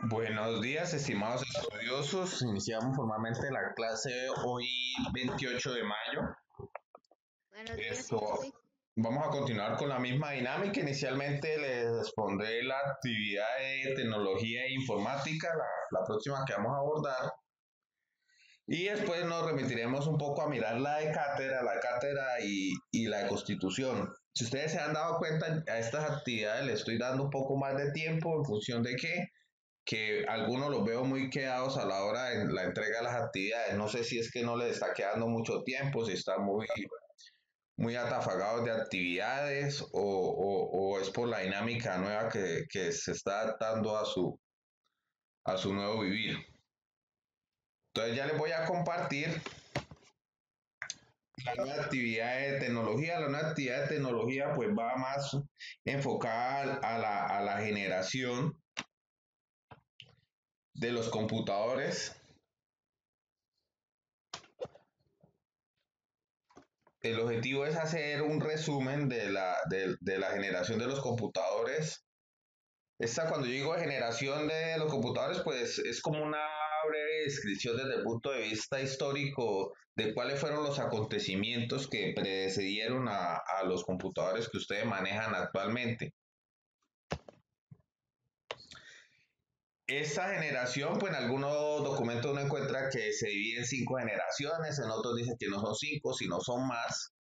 Buenos días, estimados estudiosos. Iniciamos formalmente la clase hoy 28 de mayo. Buenos días, Esto, profe. Vamos a continuar con la misma dinámica. Inicialmente les pondré la actividad de tecnología e informática, la próxima que vamos a abordar. Y después nos remitiremos un poco a mirar la cátedra y la de constitución. Si ustedes se han dado cuenta, a estas actividades les estoy dando un poco más de tiempo en función de que algunos los veo muy quedados a la hora de la entrega de las actividades. No sé si es que no les está quedando mucho tiempo, si están muy atafagados de actividades o es por la dinámica nueva que se está adaptando a su nuevo vivir. Entonces ya les voy a compartir la nueva actividad de tecnología. La nueva actividad de tecnología pues va más enfocada a la generación de los computadores. El objetivo es hacer un resumen de la generación de los computadores. Esta, cuando yo digo generación de los computadores, pues es como una breve descripción desde el punto de vista histórico de cuáles fueron los acontecimientos que precedieron a los computadores que ustedes manejan actualmente. Esta generación, pues en algunos documentos uno encuentra que se divide en 5 generaciones, en otros dicen que no son 5, sino son más.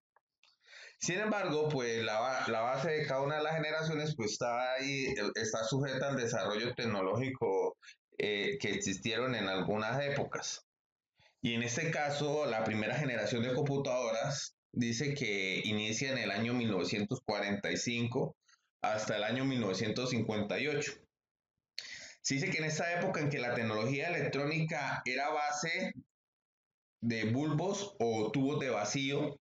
Sin embargo, pues la base de cada una de las generaciones pues está ahí, está sujeta al desarrollo tecnológico que existieron en algunas épocas. Y en este caso, la primera generación de computadoras dice que inicia en el año 1945 hasta el año 1958. Se dice que en esa época en que la tecnología electrónica era base de bulbos o tubos de vacío,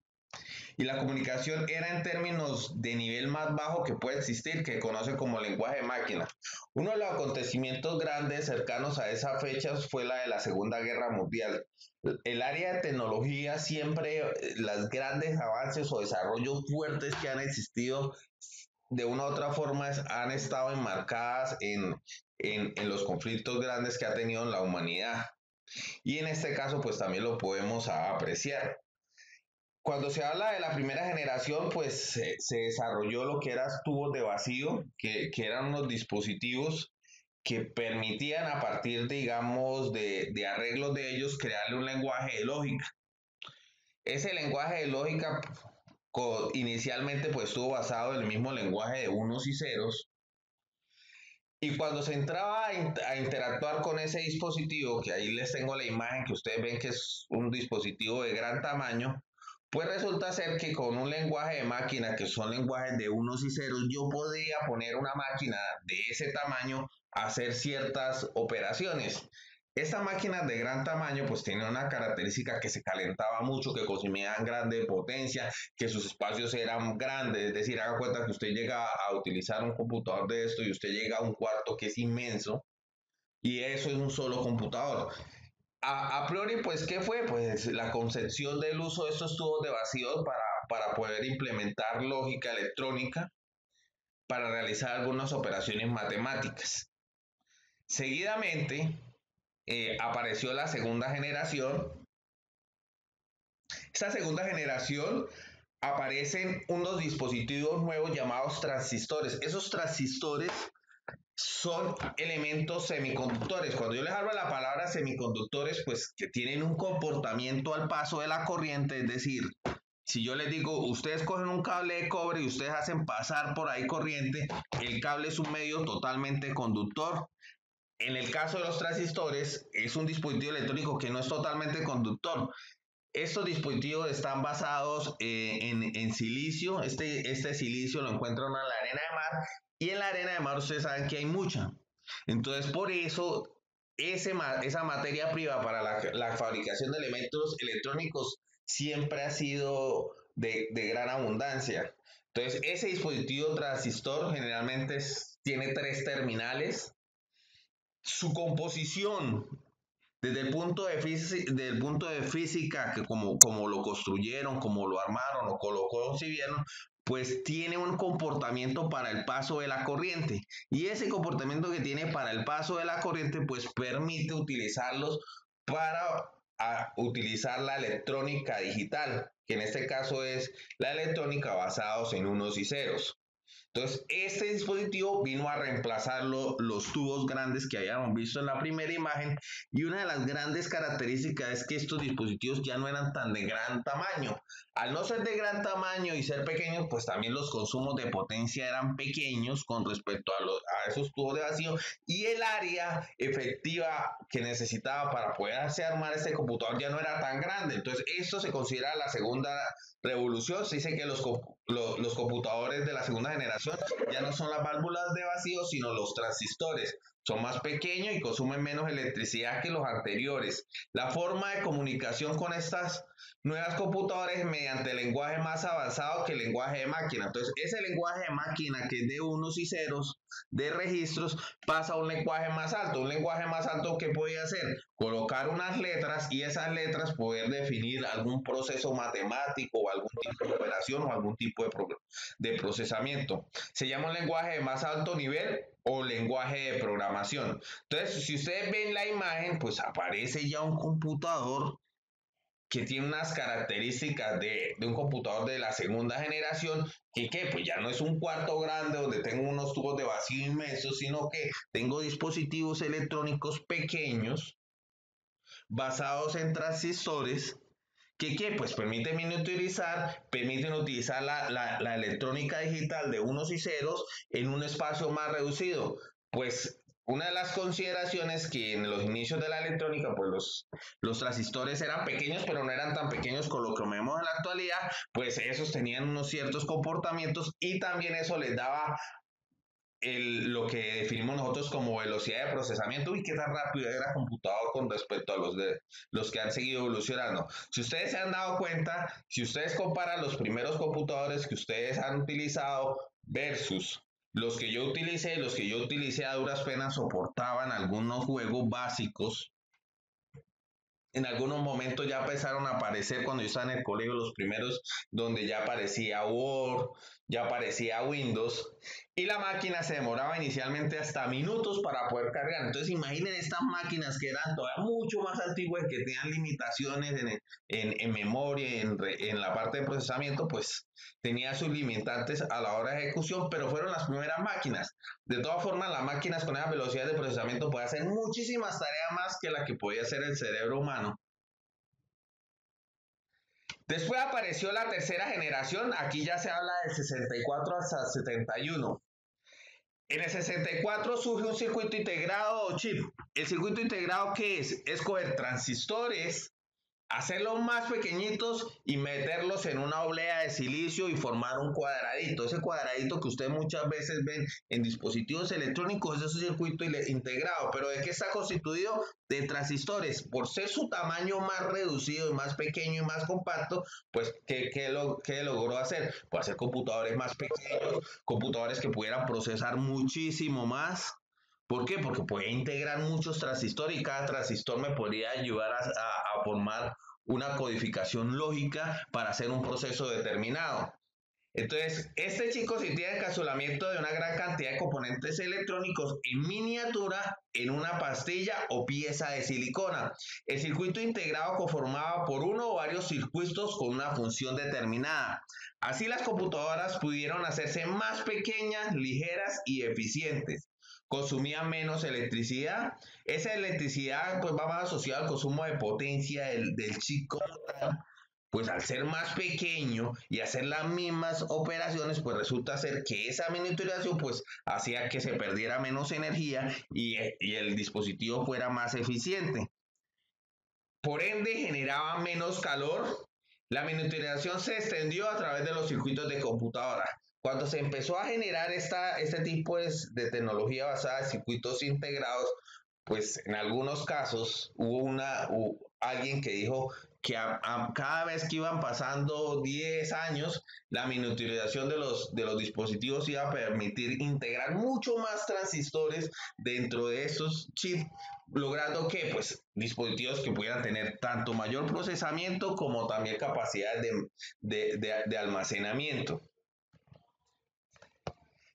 y la comunicación era en términos de nivel más bajo que puede existir, que conoce como lenguaje de máquina. Uno de los acontecimientos grandes cercanos a esas fechas fue la de la Segunda Guerra Mundial. El área de tecnología siempre, las grandes avances o desarrollos fuertes que han existido de una u otra forma han estado enmarcadas en los conflictos grandes que ha tenido la humanidad. Y en este caso, pues también lo podemos apreciar. Cuando se habla de la primera generación, pues se desarrolló lo que eran tubos de vacío, que eran unos dispositivos que permitían a partir, digamos, de arreglos de ellos, crearle un lenguaje de lógica. Ese lenguaje de lógica inicialmente pues estuvo basado en el mismo lenguaje de unos y ceros, y cuando se entraba a interactuar con ese dispositivo, que ahí les tengo la imagen que ustedes ven que es un dispositivo de gran tamaño, pues resulta ser que con un lenguaje de máquina, que son lenguajes de unos y ceros, yo podía poner una máquina de ese tamaño a hacer ciertas operaciones. Esta máquina de gran tamaño pues tiene una característica que se calentaba mucho, que consumían grande potencia, que sus espacios eran grandes, es decir, haga cuenta que usted llega a utilizar un computador de esto y usted llega a un cuarto que es inmenso y eso es un solo computador. A priori, pues, ¿qué fue? Pues la concepción del uso de estos tubos de vacío para poder implementar lógica electrónica para realizar algunas operaciones matemáticas. Seguidamente apareció la segunda generación. Esta segunda generación aparecen unos dispositivos nuevos llamados transistores. Esos transistores son elementos semiconductores. Cuando yo les hablo de la palabra semiconductores, pues que tienen un comportamiento al paso de la corriente, es decir, si yo les digo, ustedes cogen un cable de cobre y ustedes hacen pasar por ahí corriente, el cable es un medio totalmente conductor. En el caso de los transistores, es un dispositivo electrónico que no es totalmente conductor. Estos dispositivos están basados en silicio. Este silicio lo encuentran en la arena de mar y en la arena de mar ustedes saben que hay mucha. Entonces por eso esa materia prima para la fabricación de elementos electrónicos siempre ha sido de gran abundancia. Entonces ese dispositivo transistor generalmente tiene 3 terminales. Su composición Desde el punto del punto de física, que como lo construyeron, como lo armaron o lo concibieron, pues tiene un comportamiento para el paso de la corriente. Y ese comportamiento que tiene para el paso de la corriente, pues permite utilizarlos para utilizar la electrónica digital, que en este caso es la electrónica basados en unos y ceros. Entonces, este dispositivo vino a reemplazar los tubos grandes que habíamos visto en la primera imagen, y una de las grandes características es que estos dispositivos ya no eran tan de gran tamaño. Al no ser de gran tamaño y ser pequeños, pues también los consumos de potencia eran pequeños con respecto a esos tubos de vacío, y el área efectiva que necesitaba para poderse armar este computador ya no era tan grande. Entonces, esto se considera la segunda revolución. Se dice que los computadores de la segunda generación ya no son las válvulas de vacío, sino los transistores. Son más pequeños y consumen menos electricidad que los anteriores. La forma de comunicación con estas nuevas computadoras es mediante lenguaje más avanzado que el lenguaje de máquina. Entonces, ese lenguaje de máquina, que es de unos y ceros de registros, pasa a un lenguaje más alto. Un lenguaje más alto, ¿qué podía hacer? Colocar unas letras, y esas letras poder definir algún proceso matemático o algún tipo de operación o algún tipo de procesamiento. Se llama un lenguaje de más alto nivel o lenguaje de programación. Entonces, si ustedes ven la imagen, pues aparece ya un computador que tiene unas características de un computador de la segunda generación, que pues ya no es un cuarto grande donde tengo unos tubos de vacío inmensos, sino que tengo dispositivos electrónicos pequeños basados en transistores que pues permiten utilizar la electrónica digital de unos y ceros en un espacio más reducido. Pues una de las consideraciones, que en los inicios de la electrónica, pues los transistores eran pequeños, pero no eran tan pequeños con lo que vemos en la actualidad, pues esos tenían unos ciertos comportamientos, y también eso les daba lo que definimos nosotros como velocidad de procesamiento, y qué tan rápido era el computador con respecto a los que han seguido evolucionando. Si ustedes se han dado cuenta, si ustedes comparan los primeros computadores que ustedes han utilizado versus los que yo utilicé a duras penas soportaban algunos juegos básicos. En algunos momentos ya empezaron a aparecer, cuando yo estaba en el colegio, los primeros donde ya aparecía Word, ya aparecía Windows, y la máquina se demoraba inicialmente hasta minutos para poder cargar. Entonces imaginen estas máquinas que eran todavía mucho más antiguas, que tenían limitaciones en memoria, en la parte de procesamiento, pues tenía sus limitantes a la hora de ejecución, pero fueron las primeras máquinas. De todas formas, las máquinas con esa velocidad de procesamiento pueden hacer muchísimas tareas más que la que podía hacer el cerebro humano. Después apareció la tercera generación. Aquí ya se habla del 64 hasta 71. En el 64 surge un circuito integrado o chip. ¿El circuito integrado qué es? Es coger transistores, hacerlos más pequeñitos y meterlos en una oblea de silicio y formar un cuadradito. Ese cuadradito que ustedes muchas veces ven en dispositivos electrónicos es un circuito integrado. ¿Pero de qué está constituido? De transistores. Por ser su tamaño más reducido y más pequeño y más compacto, pues ¿qué logró hacer? Pues hacer computadores más pequeños, computadores que pudieran procesar muchísimo más. ¿Por qué? Porque puede integrar muchos transistores, y cada transistor me podría ayudar a formar una codificación lógica para hacer un proceso determinado. Entonces, este chico sí tiene encapsulamiento de una gran cantidad de componentes electrónicos en miniatura en una pastilla o pieza de silicona. El circuito integrado conformaba por uno o varios circuitos con una función determinada. Así las computadoras pudieron hacerse más pequeñas, ligeras y eficientes. Consumían menos electricidad. Esa electricidad pues va más asociada al consumo de potencia del chip como tal. Pues al ser más pequeño y hacer las mismas operaciones, pues resulta ser que esa miniaturización pues hacía que se perdiera menos energía, y el dispositivo fuera más eficiente. Por ende, generaba menos calor. La miniaturización se extendió a través de los circuitos de computadora. Cuando se empezó a generar este tipo de tecnología basada en circuitos integrados, pues en algunos casos hubo alguien que dijo que cada vez que iban pasando 10 años, la miniaturización de los dispositivos iba a permitir integrar mucho más transistores dentro de estos chips, logrando que pues dispositivos que pudieran tener tanto mayor procesamiento como también capacidad de almacenamiento.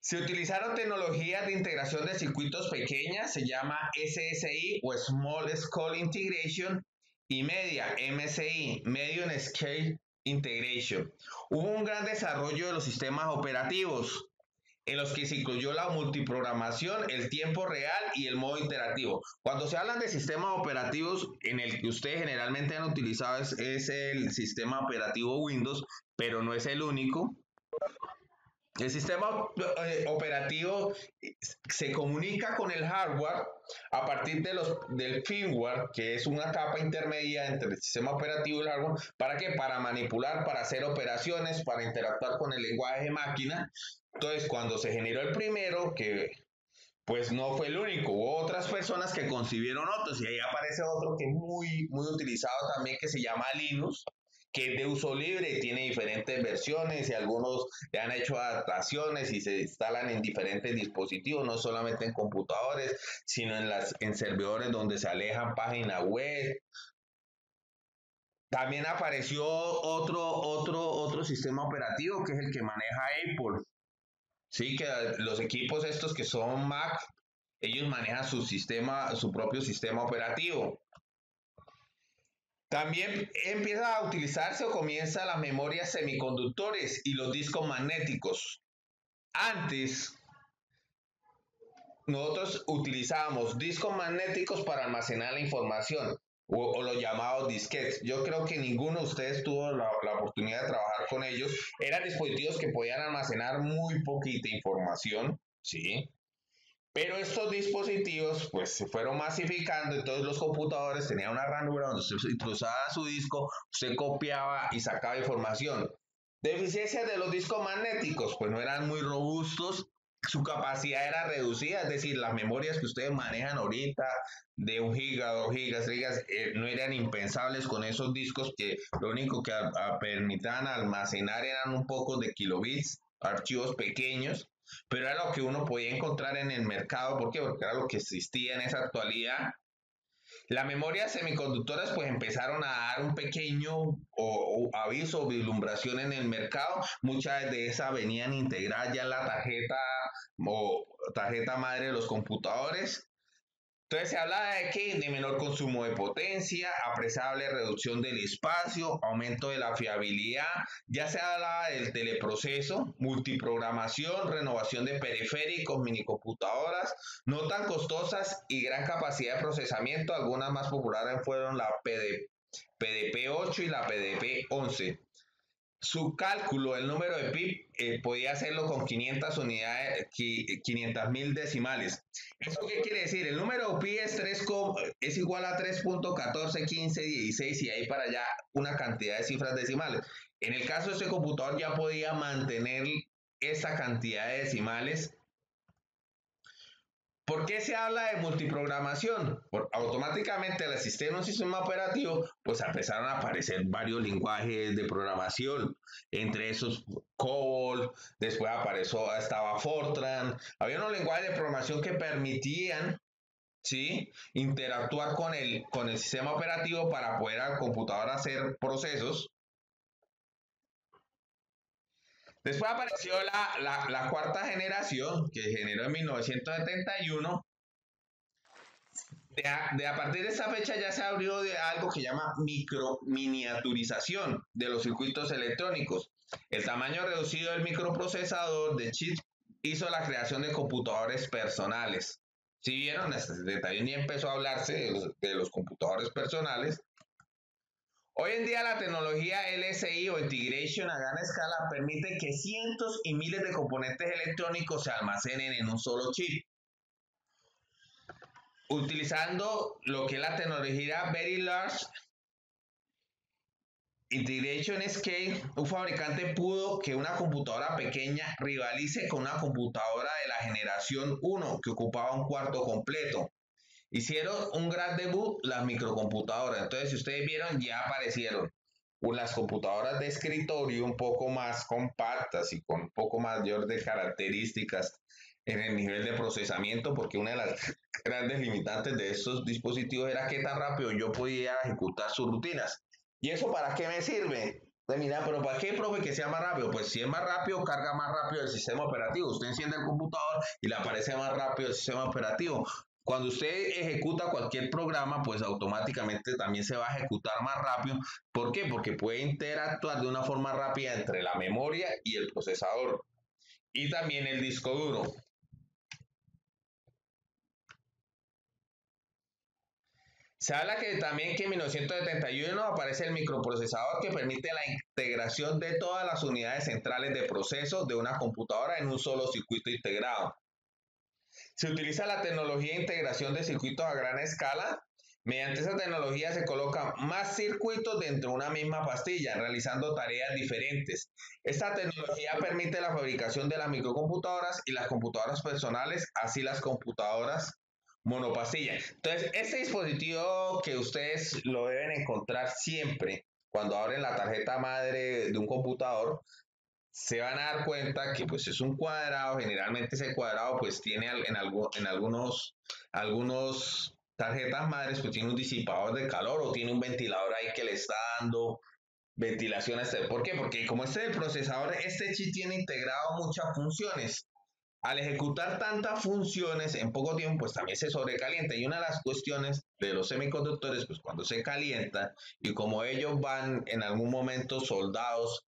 Se utilizaron tecnologías de integración de circuitos pequeñas, se llama SSI o Small Scale Integration, y media, MSI, Medium Scale Integration. Hubo un gran desarrollo de los sistemas operativos, en los que se incluyó la multiprogramación, el tiempo real y el modo interactivo. Cuando se hablan de sistemas operativos, en el que ustedes generalmente han utilizado es el sistema operativo Windows, pero no es el único. El sistema operativo se comunica con el hardware a partir del firmware, que es una capa intermedia entre el sistema operativo y el hardware. ¿Para qué? Para manipular, para hacer operaciones, para interactuar con el lenguaje de máquina. Entonces, cuando se generó el primero, que pues no fue el único, hubo otras personas que concibieron otros, y ahí aparece otro que es muy utilizado también, que se llama Linux, que es de uso libre, tiene diferentes versiones y algunos le han hecho adaptaciones y se instalan en diferentes dispositivos, no solamente en computadores, sino en servidores donde se alejan páginas web. También apareció otro sistema operativo, que es el que maneja Apple. Sí, que los equipos estos que son Mac, ellos manejan su propio sistema operativo. También empieza a utilizarse o comienza las memorias semiconductores y los discos magnéticos. Antes, nosotros utilizábamos discos magnéticos para almacenar la información o los llamados disquetes. Yo creo que ninguno de ustedes tuvo la oportunidad de trabajar con ellos. Eran dispositivos que podían almacenar muy poquita información, ¿sí? Pero estos dispositivos pues se fueron masificando, entonces los computadores tenían una ranura donde usted introducía su disco, usted copiaba y sacaba información. Deficiencias de los discos magnéticos, pues no eran muy robustos, su capacidad era reducida, es decir, las memorias que ustedes manejan ahorita de 1 giga, 2 gigas, 3 gigas, no eran impensables con esos discos, que lo único que permitían almacenar eran un poco de kilobits, archivos pequeños, pero era lo que uno podía encontrar en el mercado. ¿Por qué? Porque era lo que existía en esa actualidad. Las memorias semiconductoras pues empezaron a dar un pequeño aviso o vislumbración en el mercado. Muchas de esas venían integradas ya en la tarjeta o tarjeta madre de los computadores. Entonces se habla de que de menor consumo de potencia, apreciable reducción del espacio, aumento de la fiabilidad, ya se hablaba del teleproceso, multiprogramación, renovación de periféricos, minicomputadoras, no tan costosas y gran capacidad de procesamiento. Algunas más populares fueron la PDP-8 y la PDP-11. Su cálculo, el número de PIB, podía hacerlo con 500 unidades, 500.000 decimales. ¿Eso qué quiere decir? El número de PIB es igual a 3.141516 y ahí para allá una cantidad de cifras decimales. En el caso de este computador ya podía mantener esa cantidad de decimales. ¿Por qué se habla de multiprogramación? Automáticamente al existir un sistema operativo, pues empezaron a aparecer varios lenguajes de programación, entre esos COBOL, después estaba Fortran, había unos lenguajes de programación que permitían, ¿sí?, interactuar con el sistema operativo para poder al computador hacer procesos. Después apareció la cuarta generación, que se generó en 1971. A partir de esa fecha ya se abrió de algo que llama microminiaturización de los circuitos electrónicos. El tamaño reducido del microprocesador de chip hizo la creación de computadores personales. Si vieron, desde también ya empezó a hablarse de los computadores personales. Hoy en día la tecnología LSI o Integration a gran escala permite que cientos y miles de componentes electrónicos se almacenen en un solo chip. Utilizando lo que es la tecnología Very Large Integration Scale, un fabricante pudo que una computadora pequeña rivalice con una computadora de la generación 1 que ocupaba un cuarto completo. hicieron un gran debut las microcomputadoras. Entonces, si ustedes vieron, ya aparecieron las computadoras de escritorio un poco más compactas y con un poco mayor de características en el nivel de procesamiento, porque una de las grandes limitantes de estos dispositivos era qué tan rápido yo podía ejecutar sus rutinas. ¿Y eso para qué me sirve? Pues mira, pero ¿para qué, profe, que sea más rápido? Pues si es más rápido, carga más rápido el sistema operativo. Usted enciende el computador y le aparece más rápido el sistema operativo. Cuando usted ejecuta cualquier programa, pues automáticamente también se va a ejecutar más rápido. ¿Por qué? Porque puede interactuar de una forma rápida entre la memoria y el procesador y también el disco duro. Se habla que también que en 1971 aparece el microprocesador que permite la integración de todas las unidades centrales de proceso de una computadora en un solo circuito integrado. Se utiliza la tecnología de integración de circuitos a gran escala. Mediante esa tecnología se colocan más circuitos dentro de una misma pastilla, realizando tareas diferentes. Esta tecnología permite la fabricación de las microcomputadoras y las computadoras personales, así las computadoras monopastilla. Entonces, este dispositivo que ustedes lo deben encontrar siempre cuando abren la tarjeta madre de un computador, se van a dar cuenta que pues es un cuadrado. Generalmente ese cuadrado pues tiene en algunos tarjetas madres pues tiene un disipador de calor o tiene un ventilador ahí que le está dando ventilación a este. ¿Por qué? Porque como este procesador, este chip tiene integrado muchas funciones. Al ejecutar tantas funciones en poco tiempo, pues también se sobrecalienta. Y una de las cuestiones de los semiconductores, pues cuando se calienta y como ellos van en algún momento soldados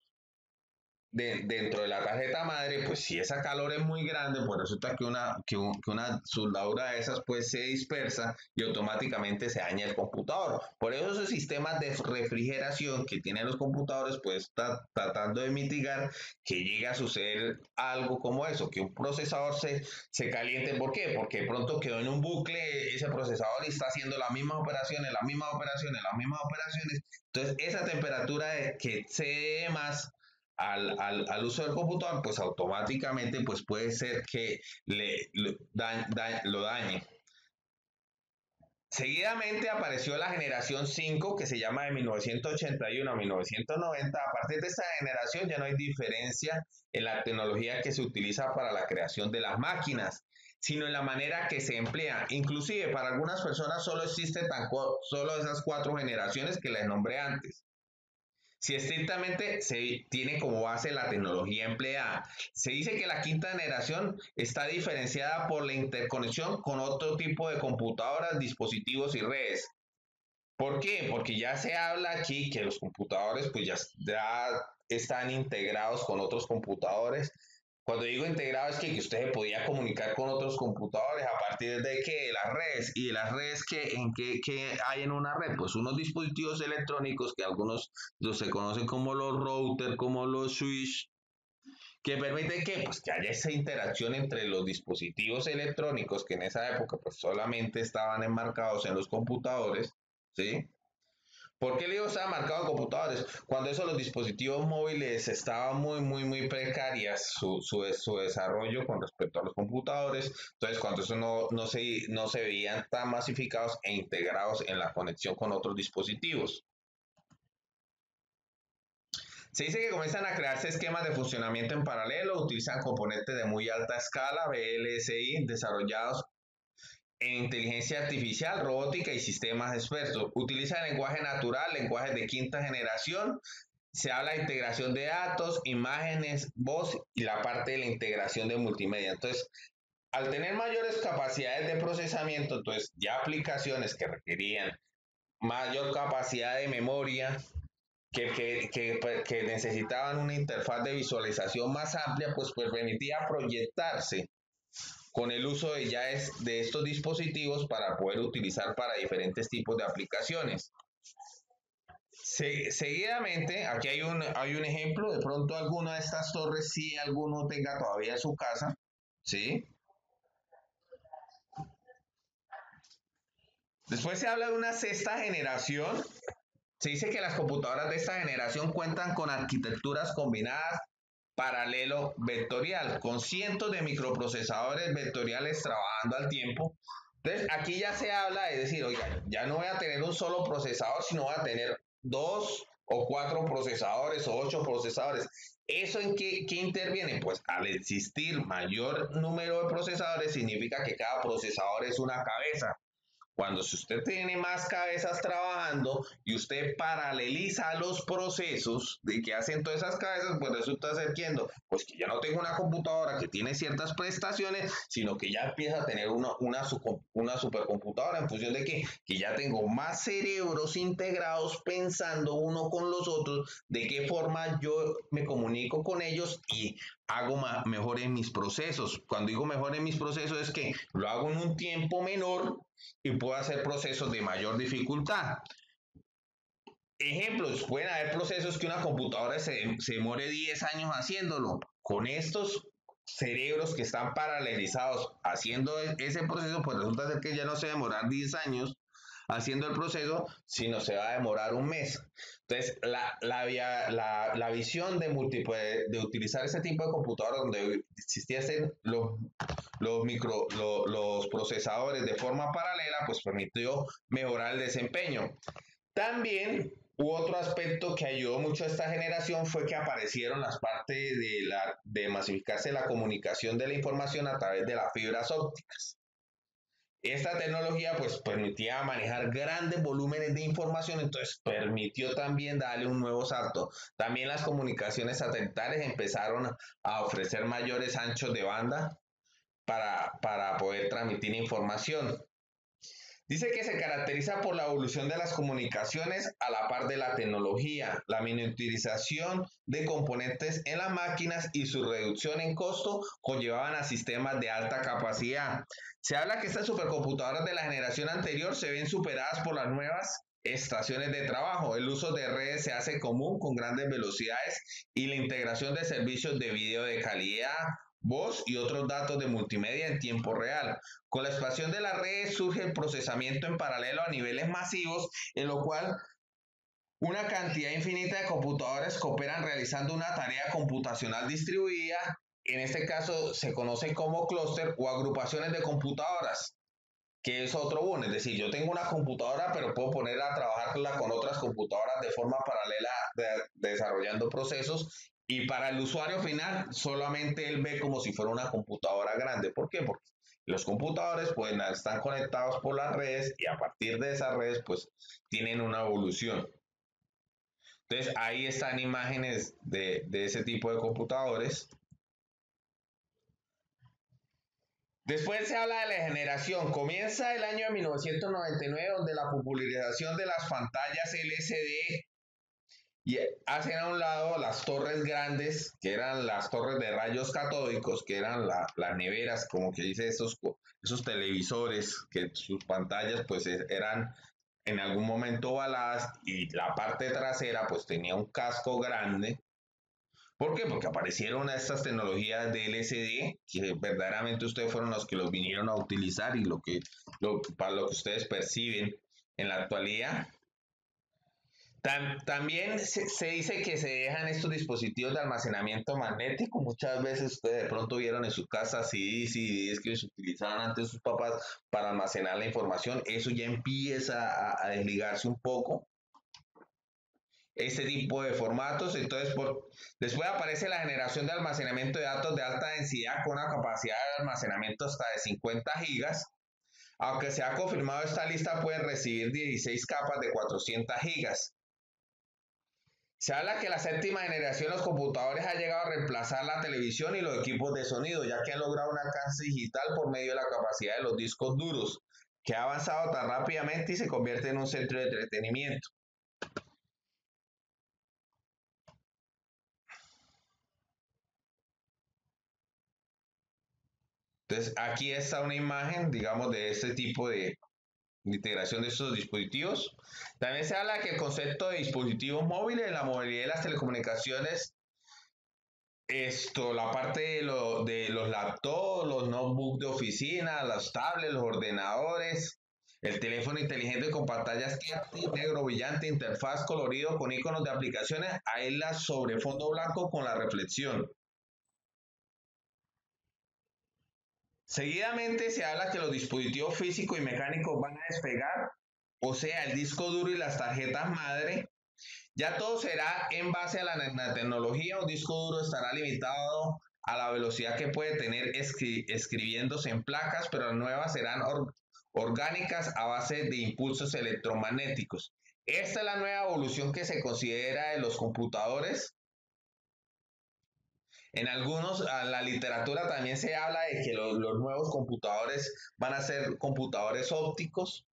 dentro de la tarjeta madre, pues si esa calor es muy grande, pues resulta que una soldadura de esas pues se dispersa y automáticamente se daña el computador. Por eso esos sistemas de refrigeración que tienen los computadores pues está tratando de mitigar que llegue a suceder algo como eso, que un procesador se caliente. ¿Por qué? Porque de pronto quedó en un bucle ese procesador y está haciendo las mismas operaciones, las mismas operaciones, las mismas operaciones. Entonces esa temperatura que cede más al uso del computador, pues automáticamente pues puede ser que lo dañe. Seguidamente apareció la generación 5 que se llama de 1981 a 1990. A partir de esta generación ya no hay diferencia en la tecnología que se utiliza para la creación de las máquinas, sino en la manera que se emplea. Inclusive para algunas personas solo existen solo esas 4 generaciones que les nombré antes. Si estrictamente se tiene como base la tecnología empleada, se dice que la quinta generación está diferenciada por la interconexión con otro tipo de computadoras, dispositivos y redes. ¿Por qué? Porque ya se habla aquí que los computadores pues ya están integrados con otros computadores. Cuando digo integrado es que usted se podía comunicar con otros computadores a partir de que las redes y las redes que hay en una red, pues unos dispositivos electrónicos que algunos se conocen como los routers, como los switch, que permiten que, pues, que haya esa interacción entre los dispositivos electrónicos que en esa época pues solamente estaban enmarcados en los computadores, ¿sí? ¿Por qué le digo estaba marcado en computadores? Cuando eso los dispositivos móviles estaban muy precarias su desarrollo con respecto a los computadores. Entonces, cuando eso no se veían tan masificados e integrados en la conexión con otros dispositivos. Se dice que comienzan a crearse esquemas de funcionamiento en paralelo, utilizan componentes de muy alta escala, VLSI, desarrollados en inteligencia artificial, robótica y sistemas expertos. Utiliza lenguaje natural, lenguajes de quinta generación. Se habla de integración de datos, imágenes, voz y la parte de la integración de multimedia. Entonces, al tener mayores capacidades de procesamiento, entonces ya aplicaciones que requerían mayor capacidad de memoria, que necesitaban una interfaz de visualización más amplia, pues permitía proyectarse con el uso de estos dispositivos para poder utilizar para diferentes tipos de aplicaciones. Seguidamente, aquí hay un ejemplo, de pronto alguna de estas torres, si alguno tenga todavía en su casa, ¿sí? Después se habla de una sexta generación. Se dice que las computadoras de esta generación cuentan con arquitecturas combinadas paralelo vectorial, con cientos de microprocesadores vectoriales trabajando al tiempo Entonces, aquí ya se habla de decir, oiga, ya no voy a tener un solo procesador, sino voy a tener 2 o 4 procesadores o 8 procesadores. ¿Eso en qué interviene? Pues al existir mayor número de procesadores significa que cada procesador es una cabeza. Cuando si usted tiene más cabezas trabajando y usted paraleliza los procesos de que hacen todas esas cabezas, pues resulta ser que, pues que ya no tengo una computadora que tiene ciertas prestaciones, sino que ya empieza a tener una supercomputadora en función de que ya tengo más cerebros integrados pensando uno con los otros, de qué forma yo me comunico con ellos y hago mejor en mis procesos. Cuando digo mejor en mis procesos es que lo hago en un tiempo menor y puedo hacer procesos de mayor dificultad. Ejemplos, pueden haber procesos que una computadora se demore 10 años haciéndolo. Con estos cerebros que están paralelizados haciendo ese proceso, pues resulta ser que ya no se va a demorar 10 años haciendo el proceso, sino se va a demorar un mes. Entonces, la visión de utilizar ese tipo de computadoras donde existiesen los procesadores de forma paralela, pues permitió mejorar el desempeño. También hubo otro aspecto que ayudó mucho a esta generación fue que aparecieron las partes de masificarse la comunicación de la información a través de las fibras ópticas. Esta tecnología pues permitía manejar grandes volúmenes de información, entonces permitió también darle un nuevo salto. También las comunicaciones satelitales empezaron a ofrecer mayores anchos de banda para poder transmitir información. Dice que se caracteriza por la evolución de las comunicaciones a la par de la tecnología, la miniaturización de componentes en las máquinas y su reducción en costo conllevaban a sistemas de alta capacidad. Se habla que estas supercomputadoras de la generación anterior se ven superadas por las nuevas estaciones de trabajo. El uso de redes se hace común con grandes velocidades y la integración de servicios de video de calidad, voz y otros datos de multimedia en tiempo real. Con la expansión de las redes surge el procesamiento en paralelo a niveles masivos, en lo cual una cantidad infinita de computadores cooperan realizando una tarea computacional distribuida. En este caso se conoce como clúster o agrupaciones de computadoras, que es otro boom. Es decir, yo tengo una computadora, pero puedo poner a trabajarla con otras computadoras de forma paralela, desarrollando procesos. Y para el usuario final, solamente él ve como si fuera una computadora grande. ¿Por qué? Porque los computadores pues, están conectados por las redes y a partir de esas redes pues tienen una evolución. Entonces ahí están imágenes de ese tipo de computadores. Después se habla de la generación. Comienza el año de 1999, donde la popularización de las pantallas LCD y hacen a un lado las torres grandes, que eran las torres de rayos catódicos, que eran las neveras, como que dice esos televisores, que sus pantallas pues eran en algún momento ovaladas y la parte trasera pues tenía un casco grande. ¿Por qué? Porque aparecieron estas tecnologías de LCD que verdaderamente ustedes fueron los que los vinieron a utilizar y para lo que ustedes perciben en la actualidad. También se dice que se dejan estos dispositivos de almacenamiento magnético. Muchas veces ustedes de pronto vieron en su casa CDs que se utilizaban antes sus papás para almacenar la información. Eso ya empieza a desligarse un poco este tipo de formatos. Entonces, después aparece la generación de almacenamiento de datos de alta densidad con una capacidad de almacenamiento hasta de 50 gigas. Aunque se ha confirmado esta lista puede recibir 16 capas de 400 gigas. Se habla que la séptima generación de los computadores ha llegado a reemplazar la televisión y los equipos de sonido, ya que han logrado un alcance digital por medio de la capacidad de los discos duros, que ha avanzado tan rápidamente y se convierte en un centro de entretenimiento. Entonces, aquí está una imagen, digamos, de este tipo de integración de estos dispositivos. También se habla que el concepto de dispositivos móviles, la movilidad de las telecomunicaciones, la parte de los laptops, los notebooks de oficina, los tablets, los ordenadores, el teléfono inteligente con pantallas táctil, negro brillante, interfaz colorido con iconos de aplicaciones, las sobre fondo blanco con la reflexión. Seguidamente se habla que los dispositivos físicos y mecánicos van a despegar, o sea, el disco duro y las tarjetas madre. Ya todo será en base a la nanotecnología. Un disco duro estará limitado a la velocidad que puede tener escribiéndose en placas, pero las nuevas serán orgánicas a base de impulsos electromagnéticos. Esta es la nueva evolución que se considera de los computadores. En algunos, a la literatura también se habla de que los nuevos computadores van a ser computadores ópticos,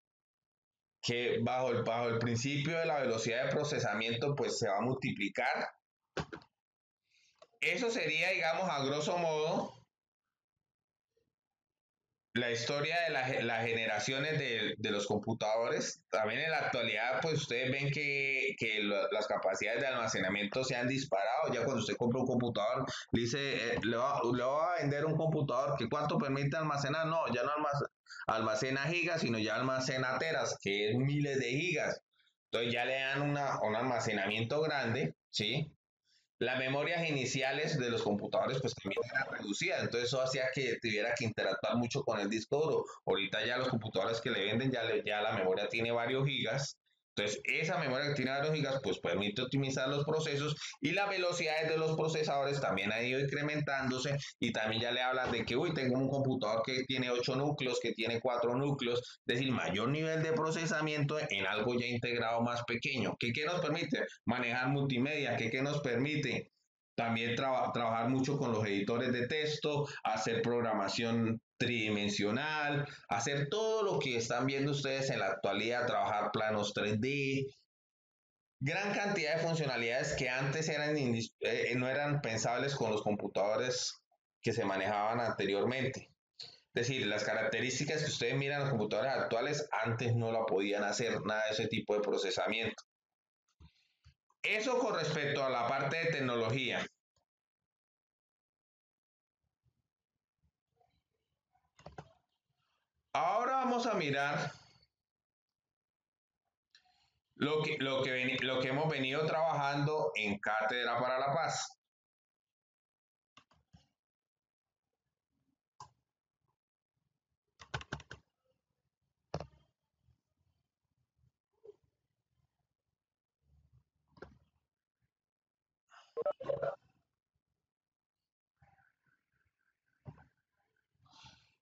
que bajo el principio de la velocidad de procesamiento, pues se va a multiplicar. Eso sería, digamos, a grosso modo, la historia de las generaciones de los computadores. También en la actualidad, pues ustedes ven las capacidades de almacenamiento se han disparado. Ya cuando usted compra un computador, le dice, le va a vender un computador que cuánto permite almacenar. No, ya no almacena gigas, sino ya almacena teras, que es miles de gigas. Entonces ya le dan un almacenamiento grande, ¿sí? Las memorias iniciales de los computadores pues también eran reducidas, entonces eso hacía que tuviera que interactuar mucho con el disco duro. Ahorita ya los computadores que le venden ya la memoria tiene varios gigas, entonces esa memoria que tiene varios gigas pues permite optimizar los procesos y las velocidades de los procesadores también ha ido incrementándose y también ya le hablan de que, uy, tengo un computador que tiene 8 núcleos, que tiene 4 núcleos, es decir, mayor nivel de procesamiento en algo ya integrado más pequeño. ¿Qué nos permite? Manejar multimedia, ¿qué nos permite? También trabajar mucho con los editores de texto, hacer programación tridimensional, hacer todo lo que están viendo ustedes en la actualidad, trabajar planos 3D, gran cantidad de funcionalidades que antes no eran pensables con los computadores que se manejaban anteriormente. Es decir, las características que ustedes miran en los computadores actuales antes no la podían hacer nada de ese tipo de procesamiento. Eso con respecto a la parte de tecnología. Ahora vamos a mirar lo que hemos venido trabajando en Cátedra para la Paz.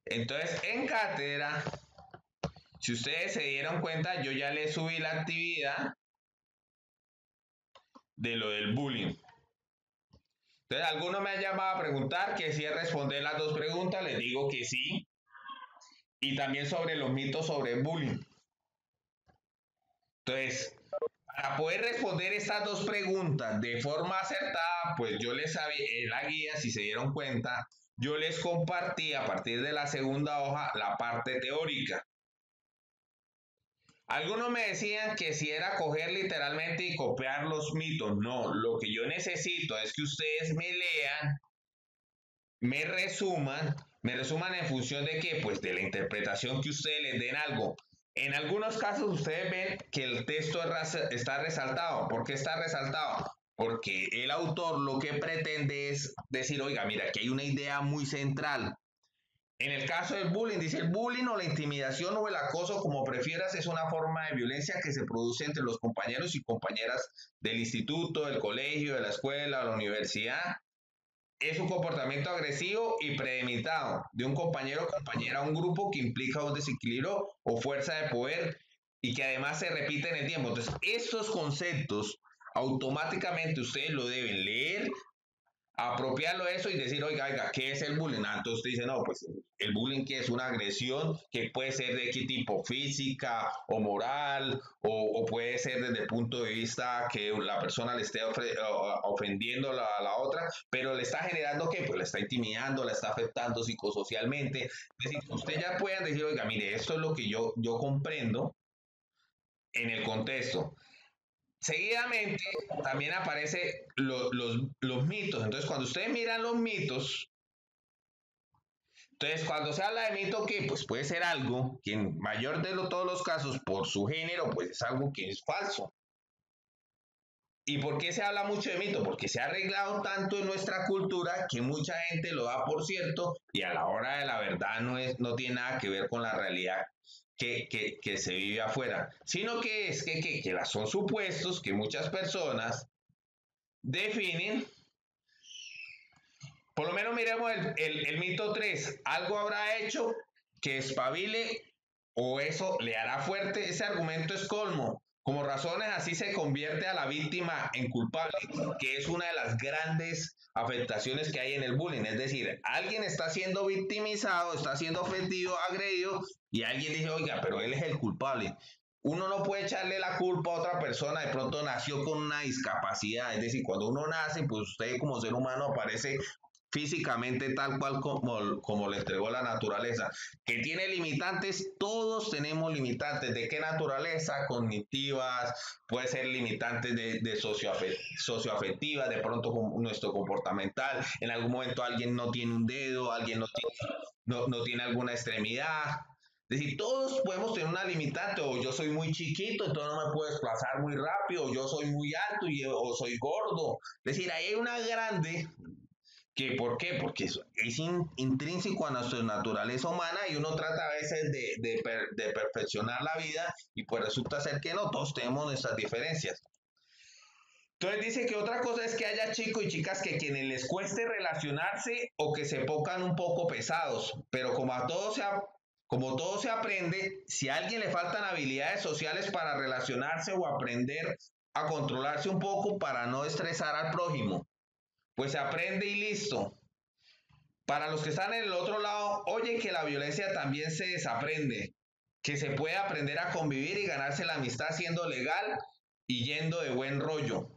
Entonces, en Cátedra, si ustedes se dieron cuenta, yo ya les subí la actividad de lo del bullying. Entonces, algunos me han llamado a preguntar que si responder las dos preguntas, les digo que sí. Y también sobre los mitos sobre el bullying. Entonces, para poder responder estas dos preguntas de forma acertada, pues yo les había, en la guía, si se dieron cuenta, yo les compartí a partir de la segunda hoja la parte teórica. Algunos me decían que si era coger literalmente y copiar los mitos. No, lo que yo necesito es que ustedes me lean, me resuman en función de qué, pues de la interpretación que ustedes les den algo. En algunos casos ustedes ven que el texto está resaltado. ¿Por qué está resaltado? Porque el autor lo que pretende es decir, oiga, mira, aquí hay una idea muy central. En el caso del bullying, dice el bullying o la intimidación o el acoso, como prefieras, es una forma de violencia que se produce entre los compañeros y compañeras del instituto, del colegio, de la escuela, de la universidad. Es un comportamiento agresivo y premeditado de un compañero o compañera a un grupo que implica un desequilibrio o fuerza de poder y que además se repite en el tiempo. Entonces, estos conceptos automáticamente ustedes lo deben leer, apropiarlo de eso y decir, oiga, ¿qué es el bullying? Ah, entonces usted dice, no, pues el bullying que es una agresión que puede ser de qué tipo, física o moral, o puede ser desde el punto de vista que la persona le esté ofendiendo a la otra, pero le está generando qué, pues le está intimidando, la está afectando psicosocialmente. Es decir, usted ya puede decir, oiga, mire, esto es lo que yo comprendo en el contexto. Seguidamente también aparecen los mitos. Entonces, cuando ustedes miran los mitos, entonces cuando se habla de mito, que pues puede ser algo que en mayor de todos los casos, por su género, pues es algo que es falso. ¿Y por qué se habla mucho de mito? Porque se ha arreglado tanto en nuestra cultura que mucha gente lo da por cierto y a la hora de la verdad no tiene nada que ver con la realidad que se vive afuera, sino que es que son supuestos que muchas personas definen. Por lo menos miremos el mito 3. Algo habrá hecho que espabile o eso le hará fuerte. Ese argumento es colmo. Como razones así se convierte a la víctima en culpable, que es una de las grandes afectaciones que hay en el bullying. Es decir, alguien está siendo victimizado, está siendo ofendido, agredido, y alguien dice, oiga, pero él es el culpable. Uno no puede echarle la culpa a otra persona, de pronto nació con una discapacidad, es decir, cuando uno nace, pues usted como ser humano aparece físicamente tal cual como le entregó la naturaleza. Que tiene limitantes, todos tenemos limitantes. ¿De qué naturaleza? Cognitivas, puede ser limitantes de socioafectivas, de pronto con nuestro comportamental. En algún momento alguien no tiene un dedo, alguien no tiene alguna extremidad. Es decir, todos podemos tener una limitante, o yo soy muy chiquito, entonces no me puedo desplazar muy rápido, o yo soy muy alto o soy gordo. Es decir, ahí hay una grande que, ¿por qué? Porque es intrínseco a nuestra naturaleza humana y uno trata a veces de perfeccionar la vida y pues resulta ser que no, todos tenemos nuestras diferencias. Entonces dice que otra cosa es que haya chicos y chicas que quienes les cueste relacionarse o que se pongan un poco pesados, pero como todo se aprende, si a alguien le faltan habilidades sociales para relacionarse o aprender a controlarse un poco para no estresar al prójimo, pues se aprende y listo. Para los que están en el otro lado, oye que la violencia también se desaprende, que se puede aprender a convivir y ganarse la amistad siendo legal y yendo de buen rollo,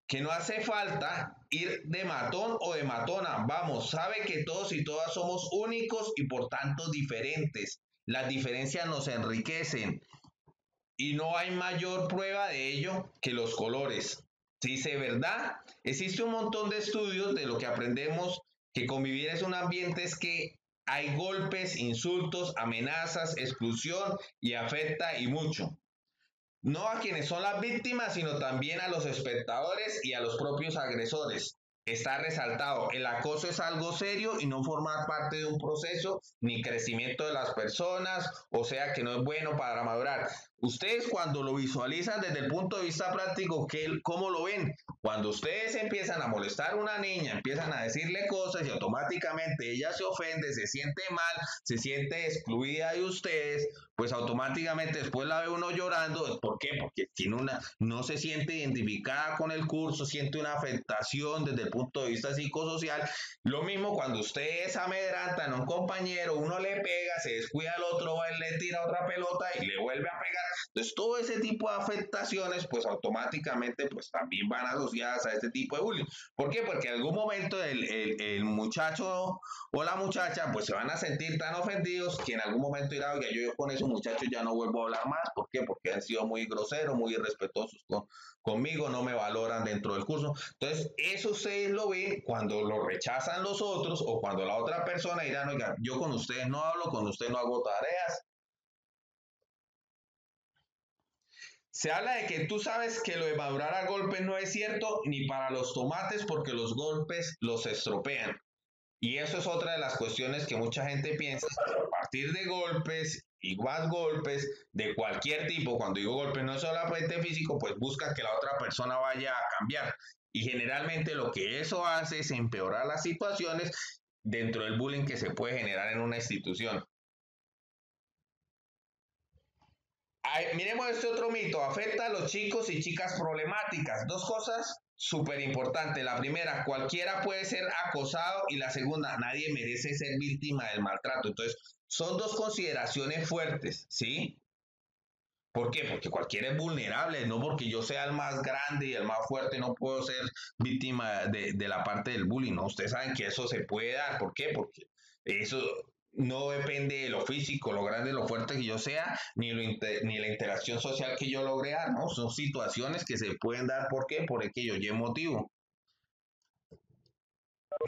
que no hace falta ir de matón o de matona, vamos, sabe que todos y todas somos únicos y por tanto diferentes. Las diferencias nos enriquecen y no hay mayor prueba de ello que los colores. Se dice verdad, existe un montón de estudios de lo que aprendemos que convivir es un ambiente es que hay golpes, insultos, amenazas, exclusión y afecta y mucho. No a quienes son las víctimas, sino también a los espectadores y a los propios agresores. Está resaltado, el acoso es algo serio y no forma parte de un proceso ni crecimiento de las personas, o sea que no es bueno para madurar. Ustedes cuando lo visualizan desde el punto de vista práctico, ¿cómo lo ven? Cuando ustedes empiezan a molestar a una niña, empiezan a decirle cosas y automáticamente ella se ofende, se siente mal, se siente excluida de ustedes, pues automáticamente después la ve uno llorando. ¿Por qué? Porque no se siente identificada con el curso, siente una afectación desde el punto de vista psicosocial. Lo mismo cuando ustedes amedrantan a un compañero, uno le pega, se descuida al otro, él le tira otra pelota y le vuelve a pegar. Entonces todo ese tipo de afectaciones pues automáticamente pues también van asociadas a este tipo de bullying. ¿Por qué? Porque en algún momento el muchacho o la muchacha pues se van a sentir tan ofendidos que en algún momento dirá, oiga, yo con esos muchachos ya no vuelvo a hablar más. ¿Por qué? Porque han sido muy groseros, muy irrespetuosos conmigo, no me valoran dentro del curso. Entonces, eso ustedes lo ven cuando lo rechazan los otros o cuando la otra persona dirá, oiga, yo con ustedes no hablo, con ustedes no hago tareas. Se habla de que tú sabes que lo de madurar a golpes no es cierto ni para los tomates porque los golpes los estropean. Y eso es otra de las cuestiones que mucha gente piensa, a partir de golpes y más golpes de cualquier tipo, cuando digo golpes no es solamente físico, pues busca que la otra persona vaya a cambiar. Y generalmente lo que eso hace es empeorar las situaciones dentro del bullying que se puede generar en una institución. Miremos este otro mito, afecta a los chicos y chicas problemáticas. Dos cosas súper importantes. La primera, cualquiera puede ser acosado y la segunda, nadie merece ser víctima del maltrato. Entonces, son dos consideraciones fuertes, ¿sí? ¿Por qué? Porque cualquiera es vulnerable, no porque yo sea el más grande y el más fuerte no puedo ser víctima de la parte del bullying, ¿no? Ustedes saben que eso se puede dar, ¿por qué? Porque eso no depende de lo físico, lo grande, lo fuerte que yo sea, ni la interacción social que yo logre dar, ¿no? Son situaciones que se pueden dar, ¿por qué? Por aquello y motivo.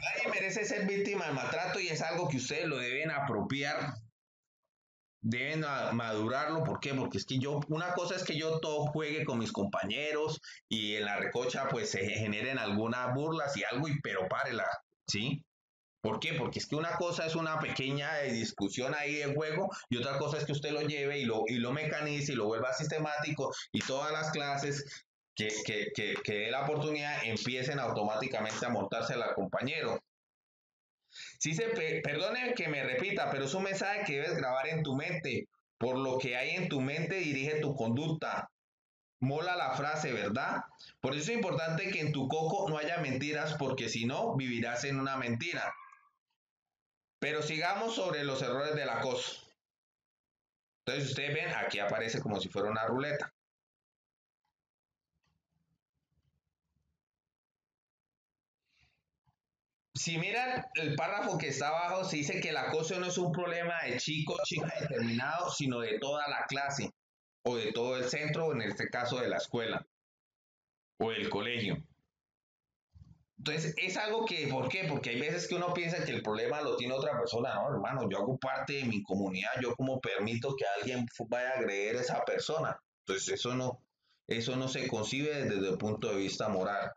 Nadie merece ser víctima de maltrato y es algo que ustedes lo deben apropiar deben madurarlo. ¿Por qué? Porque es que una cosa es que yo todo juegue con mis compañeros y en la recocha pues se generen algunas burlas y algo, pero párela, ¿sí? ¿Por qué? Porque es que una cosa es una pequeña discusión ahí de juego y otra cosa es que usted lo lleve y lo mecanice y lo vuelva sistemático y todas las clases que dé la oportunidad empiecen automáticamente a montársela al compañero. Sí perdone que me repita, pero es un mensaje que debes grabar en tu mente. Por lo que hay en tu mente dirige tu conducta. Mola la frase, ¿verdad? Por eso es importante que en tu coco no haya mentiras, porque si no, vivirás en una mentira. Pero sigamos sobre los errores del acoso. Entonces ustedes ven, aquí aparece como si fuera una ruleta. Si miran el párrafo que está abajo, se dice que el acoso no es un problema de chico o chica determinado, sino de toda la clase o de todo el centro, o en este caso de la escuela o del colegio. Entonces, es algo que, ¿por qué? Porque hay veces que uno piensa que el problema lo tiene otra persona, no, hermano, yo hago parte de mi comunidad, yo como permito que alguien vaya a agredir a esa persona. Entonces, eso no se concibe desde el punto de vista moral.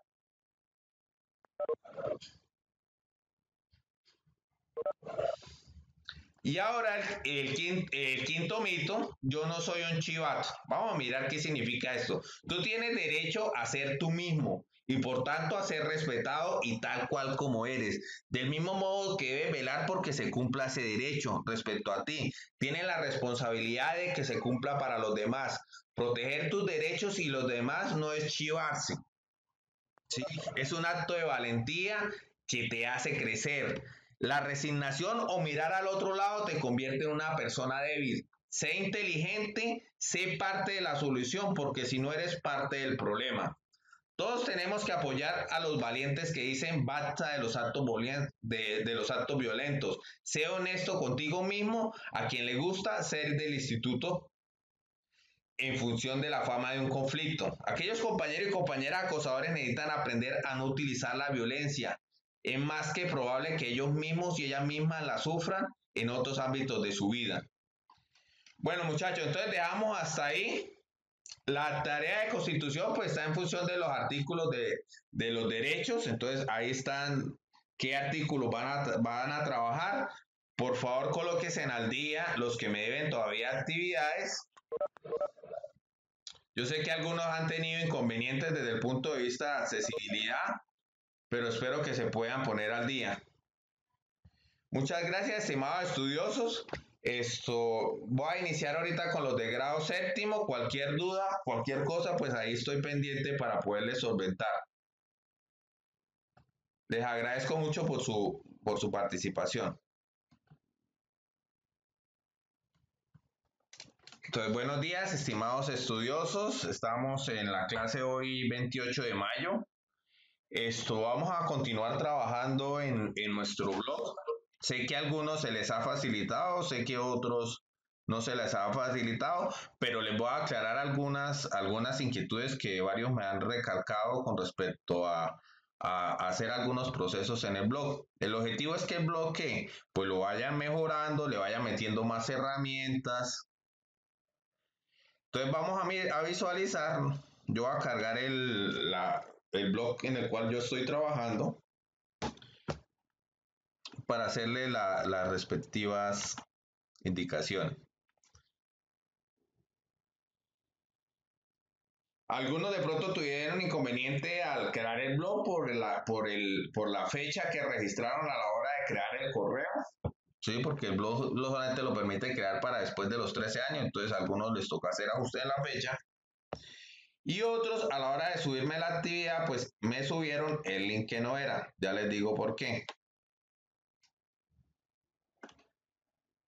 Y ahora el quinto mito, yo no soy un chivato. Vamos a mirar qué significa esto. Tú tienes derecho a ser tú mismo y por tanto a ser respetado y tal cual como eres. Del mismo modo que debes velar porque se cumpla ese derecho respecto a ti. Tienes la responsabilidad de que se cumpla para los demás. Proteger tus derechos y los demás no es chivarse. ¿Sí? Es un acto de valentía que te hace crecer. La resignación o mirar al otro lado te convierte en una persona débil. Sé inteligente, sé parte de la solución, porque si no eres parte del problema. Todos tenemos que apoyar a los valientes que dicen basta de los de los actos violentos. Sé honesto contigo mismo, a quien le gusta ser del instituto en función de la fama de un conflicto. Aquellos compañeros y compañeras acosadores necesitan aprender a no utilizar la violencia. Es más que probable que ellos mismos y ellas mismas la sufran en otros ámbitos de su vida. Bueno, muchachos, entonces dejamos hasta ahí. La tarea de constitución pues está en función de los artículos de los derechos. Entonces ahí están qué artículos van a trabajar. Por favor, colóquense al día los que me deben todavía actividades. Yo sé que algunos han tenido inconvenientes desde el punto de vista de accesibilidad, pero espero que se puedan poner al día. Muchas gracias, estimados estudiosos. Voy a iniciar ahorita con los de grado séptimo. Cualquier duda, cualquier cosa, pues ahí estoy pendiente para poderles solventar. Les agradezco mucho por su participación. Entonces, buenos días, estimados estudiosos. Estamos en la clase hoy 28 de mayo. Vamos a continuar trabajando en nuestro blog. Sé que a algunos se les ha facilitado, sé que a otros no se les ha facilitado, pero les voy a aclarar algunas inquietudes que varios me han recalcado con respecto a hacer algunos procesos en el blog. El objetivo es que el blog pues lo vaya mejorando, le vaya metiendo más herramientas. Entonces vamos a visualizar, yo voy a cargar el blog en el cual yo estoy trabajando para hacerle las respectivas indicaciones. Algunos de pronto tuvieron inconveniente al crear el blog por la fecha que registraron a la hora de crear el correo. Sí, porque el blog solamente lo permite crear para después de los 13 años, entonces a algunos les toca hacer ajuste en la fecha. Y otros a la hora de subirme la actividad, pues me subieron el link que no era. Ya les digo por qué.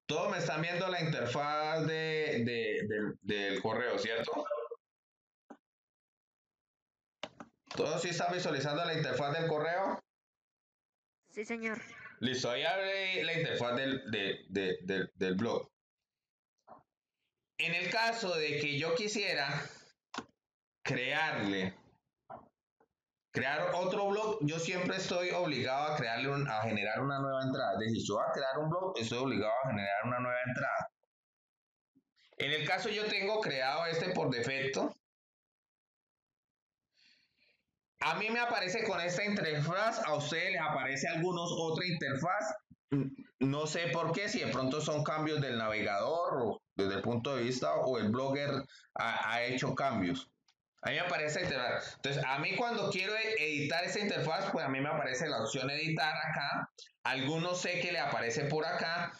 Todos me están viendo la interfaz del correo, ¿cierto? ¿Todos sí están visualizando la interfaz del correo? Sí, señor. Listo, ahí abre la interfaz del blog. En el caso de que yo quisiera crear otro blog, yo siempre estoy obligado a generar una nueva entrada. Es decir, si voy a crear un blog, estoy obligado a generar una nueva entrada. En el caso yo tengo creado este por defecto. A mí me aparece con esta interfaz, a ustedes les aparece algunos otra interfaz. No sé por qué, si de pronto son cambios del navegador o desde el punto de vista o el blogger ha hecho cambios. A mí me aparece interfaz. Entonces, a mí cuando quiero editar esta interfaz, pues a mí me aparece la opción editar acá. Algunos sé que le aparece por acá.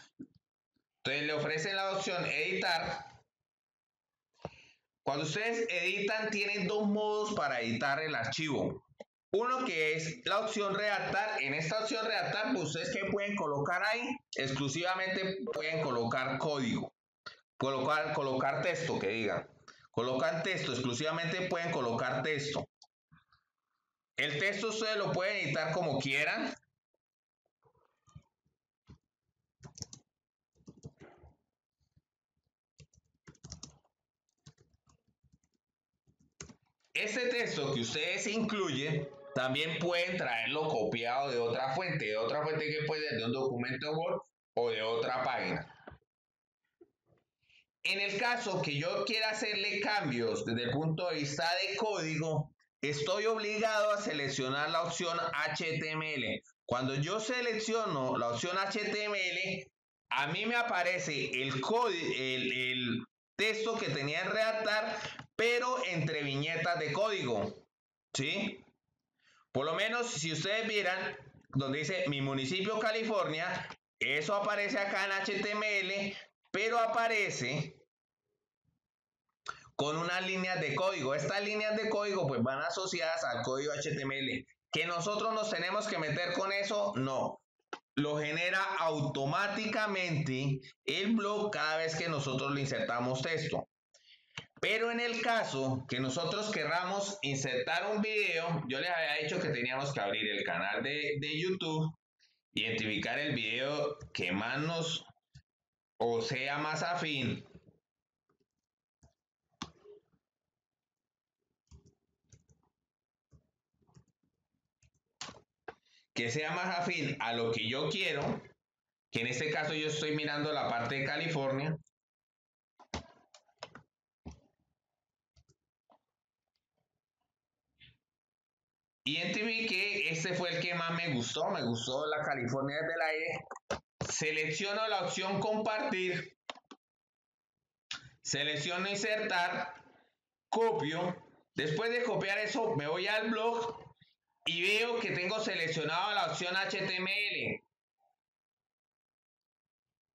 Entonces le ofrecen la opción editar. Cuando ustedes editan, tienen dos modos para editar el archivo. Uno que es la opción redactar. En esta opción redactar, pues ustedes que pueden colocar ahí, exclusivamente pueden colocar código, colocar texto, que digan. Colocan texto, exclusivamente pueden colocar texto. El texto ustedes lo pueden editar como quieran. Este texto que ustedes incluyen, también pueden traerlo copiado de otra fuente que puede ser de un documento Word o de otra página. En el caso que yo quiera hacerle cambios desde el punto de vista de código, estoy obligado a seleccionar la opción HTML. Cuando yo selecciono la opción HTML, a mí me aparece el texto que tenía en redactar, pero entre viñetas de código. ¿Sí? Por lo menos, si ustedes vieran donde dice mi municipio California, eso aparece acá en HTML, pero aparece con unas líneas de código. Estas líneas de código pues van asociadas al código HTML. ¿Que nosotros nos tenemos que meter con eso? No. Lo genera automáticamente el blog cada vez que nosotros le insertamos texto. Pero en el caso que nosotros querramos insertar un video, yo les había dicho que teníamos que abrir el canal de YouTube, identificar el video que más nos o sea más afín, que sea más afín a lo que yo quiero, que en este caso yo estoy mirando la parte de California. Identifiqué, este fue el que más me gustó la California desde el aire. Selecciono la opción compartir, selecciono insertar, copio. Después de copiar eso, me voy al blog y veo que tengo seleccionado la opción HTML.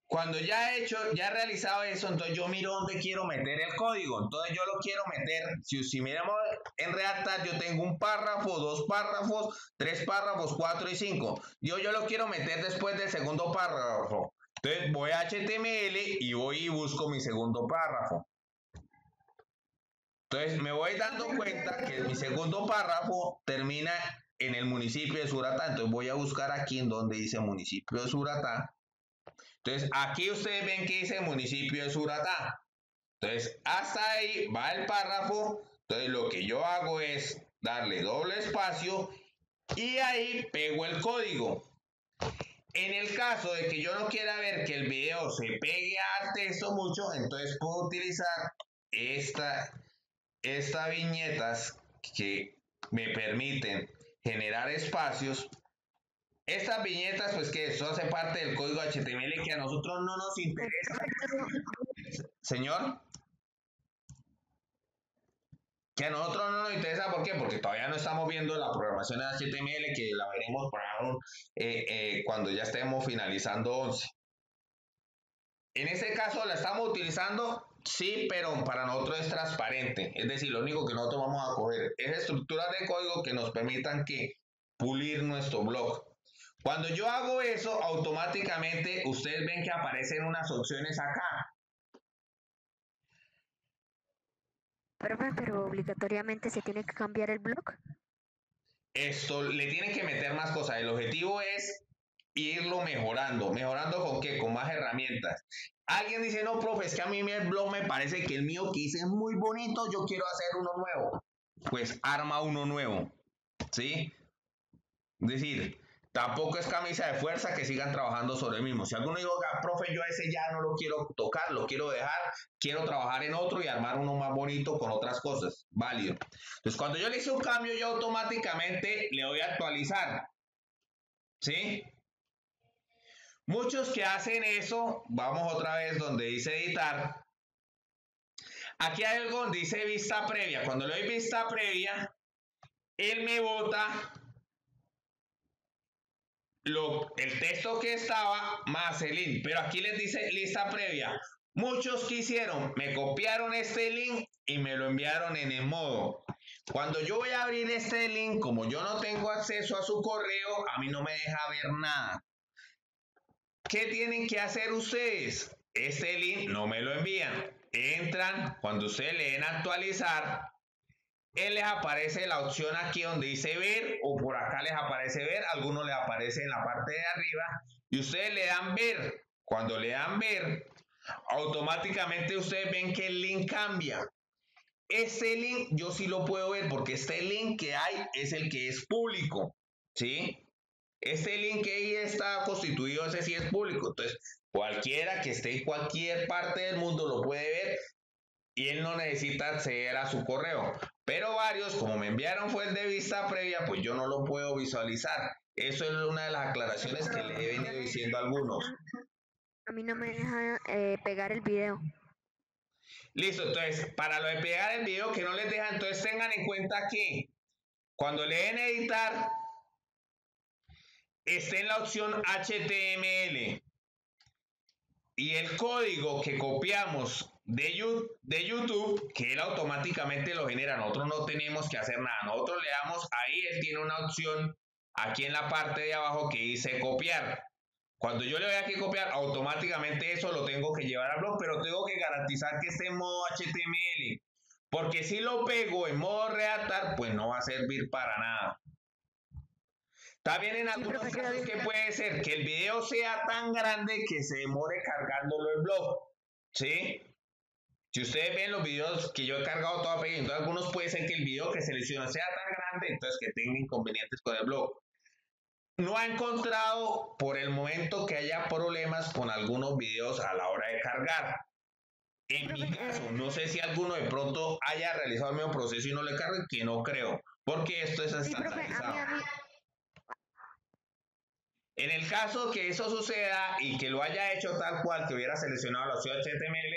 Cuando ya he realizado eso, entonces yo miro dónde quiero meter el código. Entonces yo lo quiero meter, si miramos en redactar, yo tengo un párrafo, dos párrafos, tres párrafos, cuatro y cinco. Yo lo quiero meter después del segundo párrafo. Entonces voy a HTML y voy y busco mi segundo párrafo. Entonces me voy dando cuenta que mi segundo párrafo termina en el municipio de Suratá. Entonces voy a buscar aquí en donde dice municipio de Suratá. Entonces aquí ustedes ven que dice municipio de Suratá. Entonces hasta ahí va el párrafo. Entonces lo que yo hago es darle doble espacio y ahí pego el código. En el caso de que yo no quiera ver que el video se pegue al texto mucho, entonces puedo utilizar estas viñetas que me permiten generar espacios. Estas viñetas, pues que eso hace parte del código HTML que a nosotros no nos interesa. Señor, que a nosotros no nos interesa, ¿por qué? Porque todavía no estamos viendo la programación de HTML, que la veremos cuando ya estemos finalizando 11. En este caso la estamos utilizando, sí, pero para nosotros es transparente. Es decir, lo único que nosotros vamos a coger es estructuras de código que nos permitan pulir nuestro blog. Cuando yo hago eso, automáticamente ustedes ven que aparecen unas opciones acá. Profe, pero obligatoriamente se tiene que cambiar el blog. Esto le tienen que meter más cosas. El objetivo es irlo mejorando. ¿Mejorando con qué? Con más herramientas. Alguien dice, no, profe, es que a mí el blog me parece que el mío que hice es muy bonito, yo quiero hacer uno nuevo. Pues arma uno nuevo. ¿Sí? Es decir, Tampoco es camisa de fuerza que sigan trabajando sobre el mismo. Si alguno dijo, profe, yo ese ya no lo quiero tocar, lo quiero dejar, quiero trabajar en otro y armar uno más bonito con otras cosas, válido. Entonces, cuando yo le hice un cambio, yo automáticamente le voy a actualizar, ¿sí? Muchos que hacen eso, vamos otra vez donde dice editar. Aquí hay algo donde dice vista previa. Cuando le doy vista previa, él me bota el texto que estaba más el link, pero aquí les dice lista previa. Muchos que hicieron, me copiaron este link y me lo enviaron en el modo. Cuando yo voy a abrir este link, como yo no tengo acceso a su correo, a mí no me deja ver nada. ¿Qué tienen que hacer ustedes? Este link no me lo envían. Entran, cuando ustedes le den actualizar, él les aparece la opción aquí donde dice ver o por acá les aparece ver, algunos les aparece en la parte de arriba y ustedes le dan ver. Cuando le dan ver, automáticamente ustedes ven que el link cambia. Este link yo sí lo puedo ver porque este link que hay es el que es público, ¿sí? Este link que ahí está constituido, ese sí es público. Entonces, cualquiera que esté en cualquier parte del mundo lo puede ver y él no necesita acceder a su correo. Pero varios, como me enviaron fue el de vista previa, pues yo no lo puedo visualizar. Eso es una de las aclaraciones que le he venido diciendo a algunos. A mí no me deja pegar el video. Listo, entonces, para lo de pegar el video que no les deja, entonces tengan en cuenta que cuando le den editar, esté en la opción HTML y el código que copiamos de YouTube, que él automáticamente lo genera, nosotros no tenemos que hacer nada, nosotros le damos ahí, él tiene una opción aquí en la parte de abajo que dice copiar. Cuando yo le doy aquí copiar, automáticamente eso lo tengo que llevar al blog, pero tengo que garantizar que esté en modo HTML, porque si lo pego en modo redactar, pues no va a servir para nada. También en algunos casos que puede ser que el video sea tan grande que se demore cargándolo el blog, ¿sí? Si ustedes ven los videos que yo he cargado todo pequeño, entonces algunos puede ser que el video que selecciona sea tan grande, entonces que tenga inconvenientes con el blog. No ha encontrado por el momento que haya problemas con algunos videos a la hora de cargar. En mi caso, no sé si alguno de pronto haya realizado el mismo proceso y no le cargue, que no creo, porque esto es estandarizado. En el caso que eso suceda y que lo haya hecho tal cual que hubiera seleccionado la opción HTML,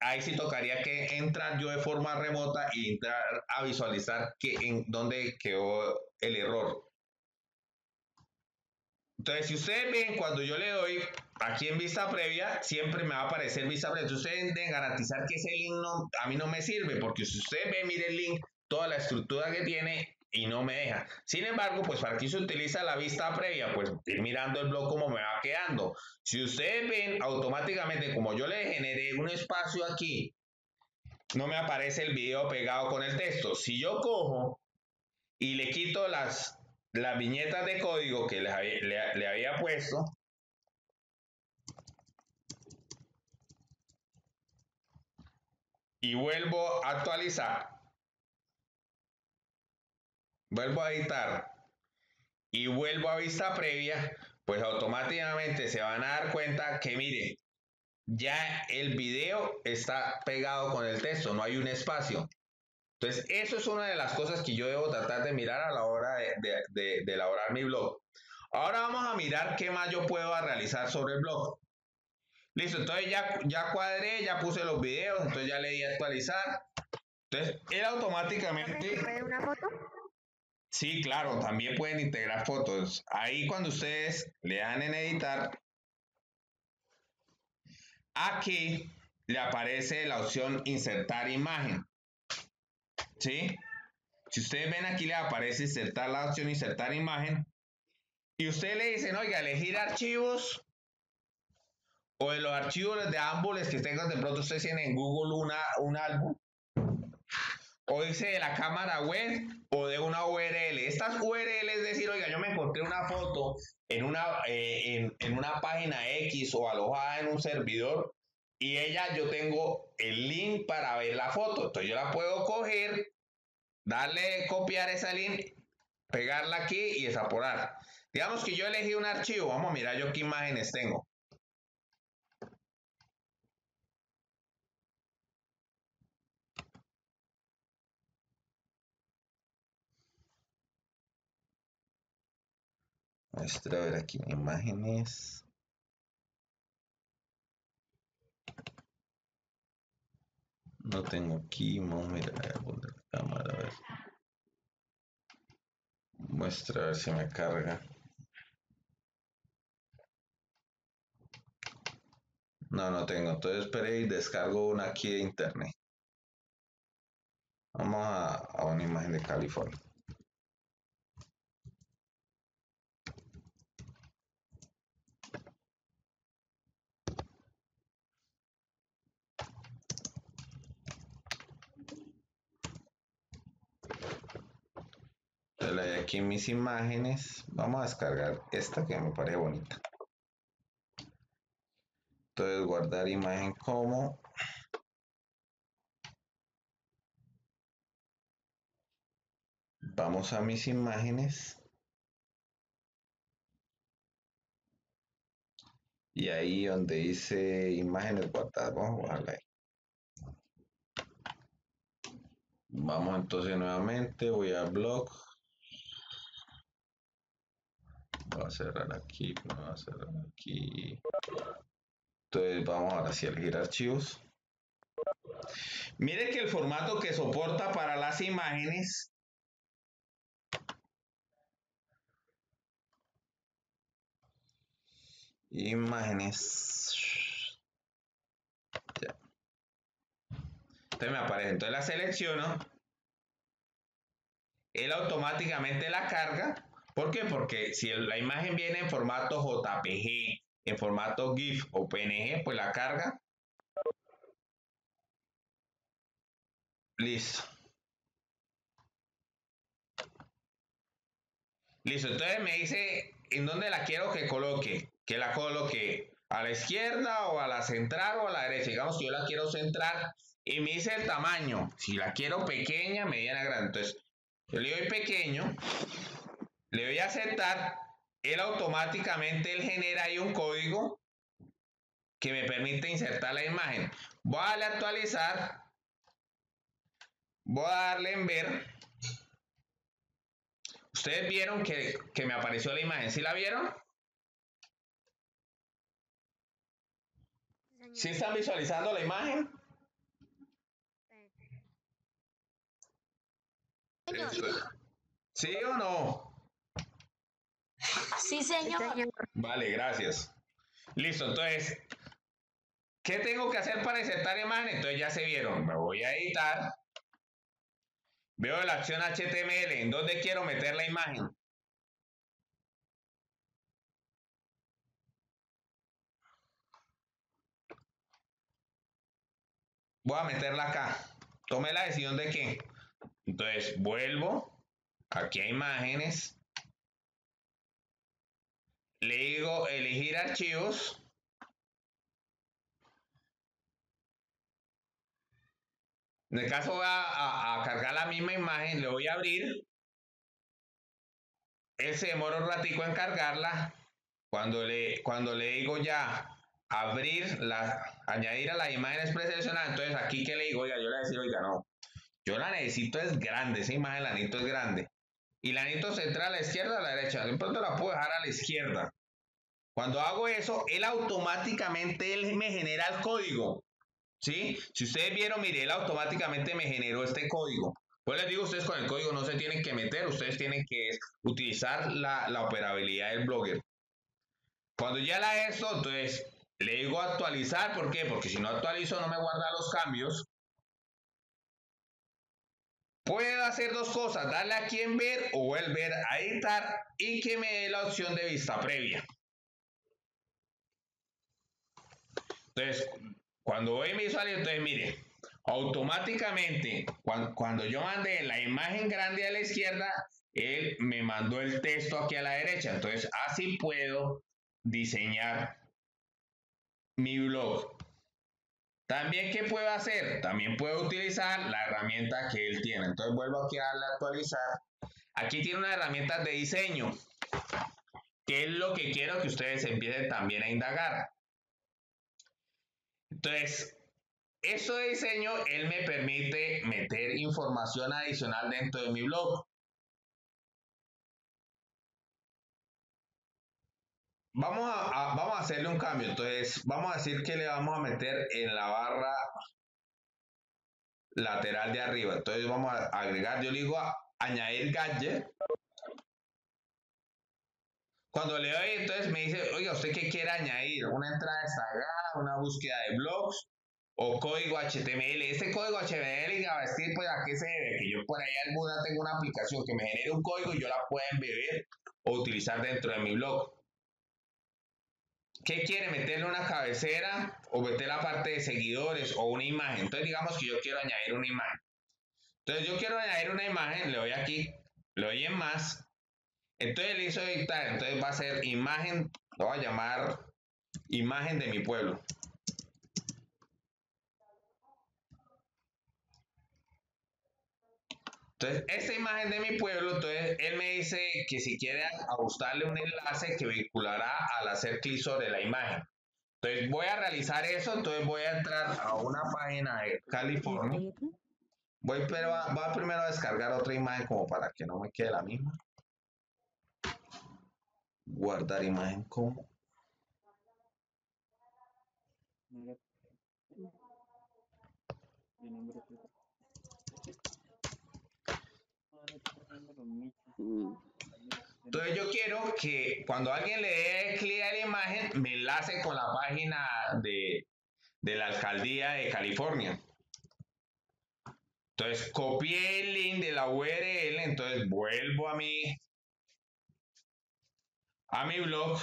ahí sí tocaría que entrar yo de forma remota y entrar a visualizar en dónde quedó el error. Entonces, si ustedes ven, cuando yo le doy aquí en vista previa, siempre me va a aparecer vista previa. Entonces, ustedes deben garantizar que ese link a mí no me sirve, porque si ustedes ven, mire el link, toda la estructura que tiene y no me deja. Sin embargo, pues para aquí se utiliza la vista previa, pues ir mirando el blog como me va quedando. Si ustedes ven, automáticamente, como yo le generé un espacio aquí, no me aparece el video pegado con el texto. Si yo cojo y le quito las viñetas de código que le había puesto, y vuelvo a actualizar, vuelvo a editar y vuelvo a vista previa, pues automáticamente se van a dar cuenta que mire, ya el video está pegado con el texto, no hay un espacio. Entonces, eso es una de las cosas que yo debo tratar de mirar a la hora de elaborar mi blog. Ahora vamos a mirar qué más yo puedo realizar sobre el blog. Listo, entonces ya cuadré, ya puse los videos, entonces ya le di a actualizar. Entonces, él automáticamente... ¿Puede una foto? Sí, claro, también pueden integrar fotos. Ahí cuando ustedes le dan en editar, aquí le aparece la opción insertar imagen. ¿Sí? Si ustedes ven aquí le aparece insertar la opción insertar imagen. Y ustedes le dicen, oiga, elegir archivos. O de los archivos de ambos que tengan de pronto ustedes tienen en Google un álbum. O dice de la cámara web o de una URL. Estas URL es decir, oiga, yo me encontré una foto en una página X o alojada en un servidor y yo tengo el link para ver la foto. Entonces yo la puedo coger, darle copiar esa link, pegarla aquí y desaporar. Digamos que yo elegí un archivo, vamos a mirar yo qué imágenes tengo. Muestra, a ver aquí imágenes. No tengo aquí, vamos a mirar la cámara, a ver. Muestra a ver si me carga. No, no tengo. Entonces esperé y descargo una aquí de internet. Vamos a una imagen de California. Entonces aquí mis imágenes. Vamos a descargar esta que me parece bonita. Entonces guardar imagen como. Vamos a mis imágenes. Y ahí donde dice imágenes guardadas, vamos a guardarla ahí. Vamos entonces nuevamente, voy a blog. Voy a cerrar aquí, voy a cerrar aquí. Entonces vamos ahora sí a elegir archivos. Mire que el formato que soporta para las imágenes ya. Entonces me aparece, entonces la selecciono, él automáticamente la carga. ¿Por qué? Porque si la imagen viene en formato JPG, en formato GIF o PNG, pues la carga. Listo. Listo, entonces me dice en dónde la quiero que coloque. Que la coloque a la izquierda o a la central o a la derecha. Digamos que yo la quiero centrar y me dice el tamaño. Si la quiero pequeña, mediana, grande. Entonces, yo le doy pequeño, le doy a aceptar. Él automáticamente genera ahí un código que me permite insertar la imagen. Voy a darle a actualizar. Voy a darle en ver. Ustedes vieron que me apareció la imagen. ¿Sí la vieron? Señor. ¿Sí están visualizando la imagen? Señor. ¿Sí o no? Sí, señor. Vale, gracias. Listo, entonces, ¿qué tengo que hacer para insertar imagen? Entonces ya se vieron. Me voy a editar. Veo la acción HTML. ¿En dónde quiero meter la imagen? Voy a meterla acá. Tome la decisión de qué. Entonces, vuelvo. Aquí a imágenes. Le digo elegir archivos. En el caso voy a cargar la misma imagen. Le voy a abrir. Él se demora un ratico en cargarla. Cuando le digo ya abrir, añadir a las imágenes preseleccionadas, entonces aquí que le digo, oiga, yo le voy a decir, oiga, no, yo la necesito es grande, esa imagen la necesito es grande. Y la necesito centrar a la izquierda o a la derecha. De pronto la puedo dejar a la izquierda. Cuando hago eso, él automáticamente me genera el código. ¿Sí? Si ustedes vieron, mire, él automáticamente me generó este código. Pues les digo, ustedes con el código no se tienen que meter, ustedes tienen que utilizar la operabilidad del Blogger. Cuando ya la he esto, entonces le digo actualizar. ¿Por qué? Porque si no actualizo no me guarda los cambios. Puedo hacer dos cosas, darle aquí en ver o volver a editar y que me dé la opción de vista previa. Entonces, cuando voy a mi usuario, entonces mire, automáticamente cuando yo mandé la imagen grande a la izquierda, él me mandó el texto aquí a la derecha. Entonces, así puedo diseñar mi blog. También, ¿qué puedo hacer? También puedo utilizar la herramienta que él tiene. Entonces vuelvo aquí a darle a actualizar. Aquí tiene unas herramientas de diseño. ¿qué es lo que quiero que ustedes empiecen también a indagar? Entonces, eso de diseño, él me permite meter información adicional dentro de mi blog. Vamos a hacerle un cambio. Entonces, vamos a decir que le vamos a meter en la barra lateral de arriba. Entonces, vamos a agregar, yo le digo añadir gadget. Cuando le doy, entonces me dice, oiga, ¿usted qué quiere añadir? ¿Una entrada destacada, una búsqueda de blogs o código HTML? Este código HTML y JavaScript, pues ¿a qué se debe? Que yo por ahí alguna tengo una aplicación que me genere un código y yo la pueda embeber o utilizar dentro de mi blog. ¿Qué quiere? ¿Meterle una cabecera o meter la parte de seguidores o una imagen? Entonces digamos que yo quiero añadir una imagen. Entonces yo quiero añadir una imagen, le doy aquí, le doy en más. Entonces le hizo editar, entonces va a ser imagen, lo voy a llamar imagen de mi pueblo. Entonces, esta imagen de mi pueblo, entonces él me dice que si quiere ajustarle un enlace que vinculará al hacer clic sobre la imagen. Entonces voy a realizar eso, entonces voy a entrar a una página de California. Voy primero a descargar otra imagen como para que no me quede la misma. Guardar imagen como. Entonces yo quiero que cuando alguien le dé clic a la imagen, me enlace con la página de la alcaldía de California. Entonces copié el link de la URL, entonces vuelvo a mi blog.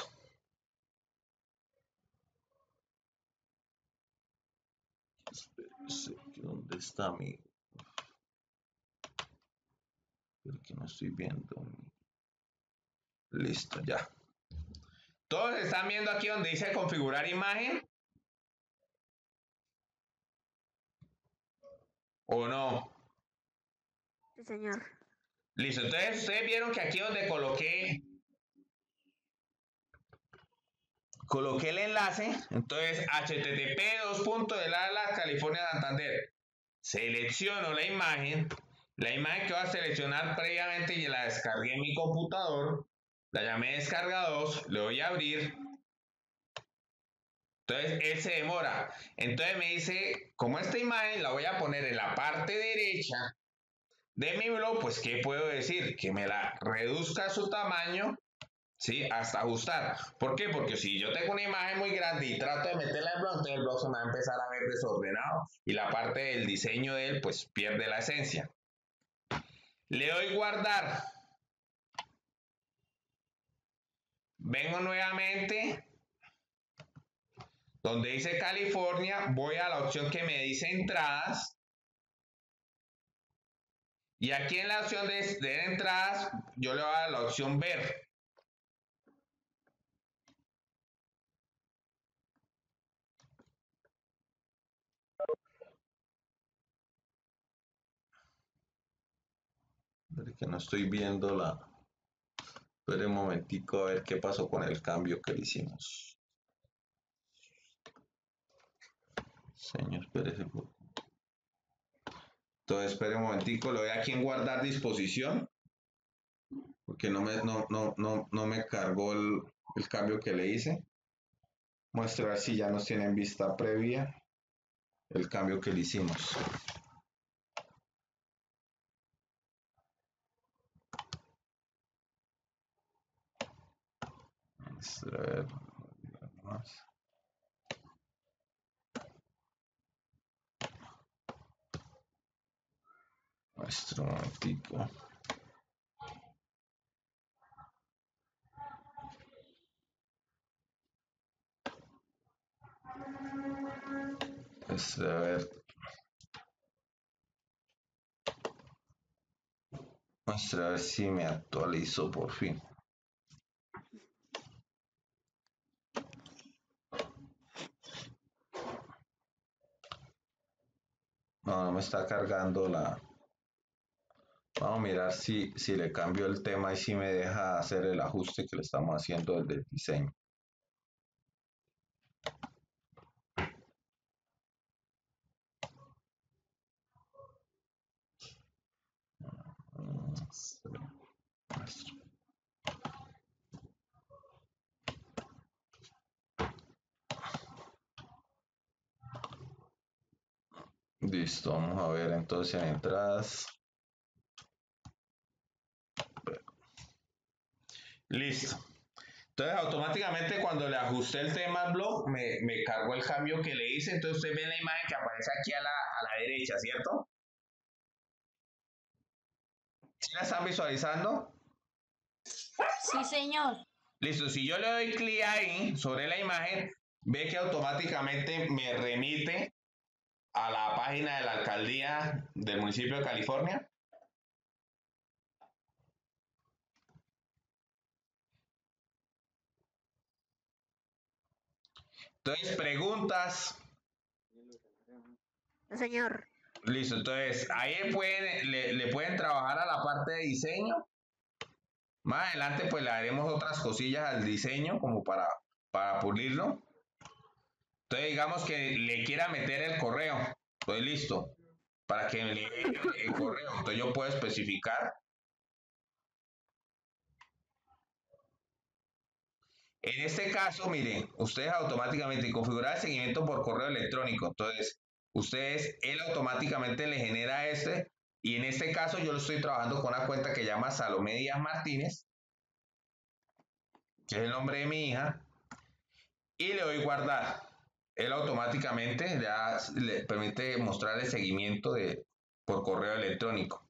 ¿Dónde está mi? Porque no estoy viendo. Listo, ya. Todos están viendo aquí donde dice configurar imagen. ¿O no? Sí, señor. Listo, entonces ustedes vieron que aquí donde coloqué el enlace, entonces http:// California Santander. Selecciono la imagen que voy a seleccionar previamente y la descargué en mi computador, la llamé descarga 2, le doy a abrir, entonces él se demora, entonces me dice, como esta imagen la voy a poner en la parte derecha de mi blog, pues ¿qué puedo decir? Que me la reduzca su tamaño, ¿sí? Hasta ajustar. ¿Por qué? Porque si yo tengo una imagen muy grande y trato de meterla en el blog, entonces el blog se me va a empezar a ver desordenado y la parte del diseño de él pues pierde la esencia. Le doy guardar. Vengo nuevamente donde dice California, voy a la opción que me dice entradas. Y aquí en la opción de entradas, yo le voy a dar la opción ver. Que no estoy viendo la. Espera un momentico a ver qué pasó con el cambio que le hicimos. Señor, espérese. Entonces, espere un momentico, lo voy aquí en guardar disposición. Porque no me cargó el cambio que le hice. Muestra si ya nos tiene en vista previa el cambio que le hicimos. Vamos a ver más. Muestra un momentico. Pues a ver. Muestra a ver si me actualizo por fin. No me está cargando Vamos a mirar si le cambio el tema y si me deja hacer el ajuste que le estamos haciendo desde el diseño. Listo, vamos a ver entonces en entradas. Listo. Entonces automáticamente cuando le ajusté el tema al blog, me cargó el cambio que le hice. Entonces usted ve la imagen que aparece aquí a la derecha, ¿cierto? ¿Sí la están visualizando? Sí, señor. Listo, si yo le doy clic ahí sobre la imagen, ve que automáticamente me remite a la página de la alcaldía del municipio de California. Entonces, preguntas. No, señor. Listo, entonces ahí le pueden trabajar a la parte de diseño. Más adelante pues le haremos otras cosillas al diseño como para pulirlo. Entonces digamos que le quiera meter el correo. Estoy listo para que me envíe el correo. Entonces yo puedo especificar. En este caso, miren, ustedes automáticamente configurar el seguimiento por correo electrónico. Entonces, él automáticamente le genera este. Y en este caso yo lo estoy trabajando con una cuenta que llama Salomé Díaz Martínez, que es el nombre de mi hija. Y le doy guardar. Él automáticamente ya le permite mostrar el seguimiento por correo electrónico.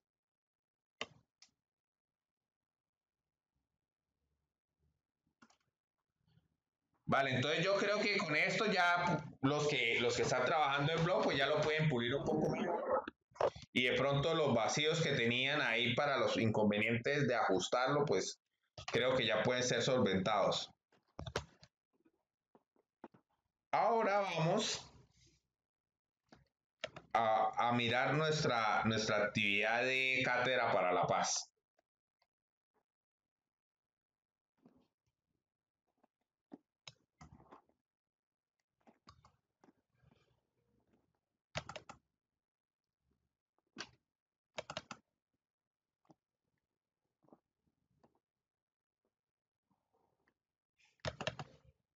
Vale, entonces yo creo que con esto ya los que están trabajando en blog pues ya lo pueden pulir un poco mejor. Y de pronto los vacíos que tenían ahí para los inconvenientes de ajustarlo pues creo que ya pueden ser solventados. Ahora vamos a mirar nuestra actividad de cátedra para la paz.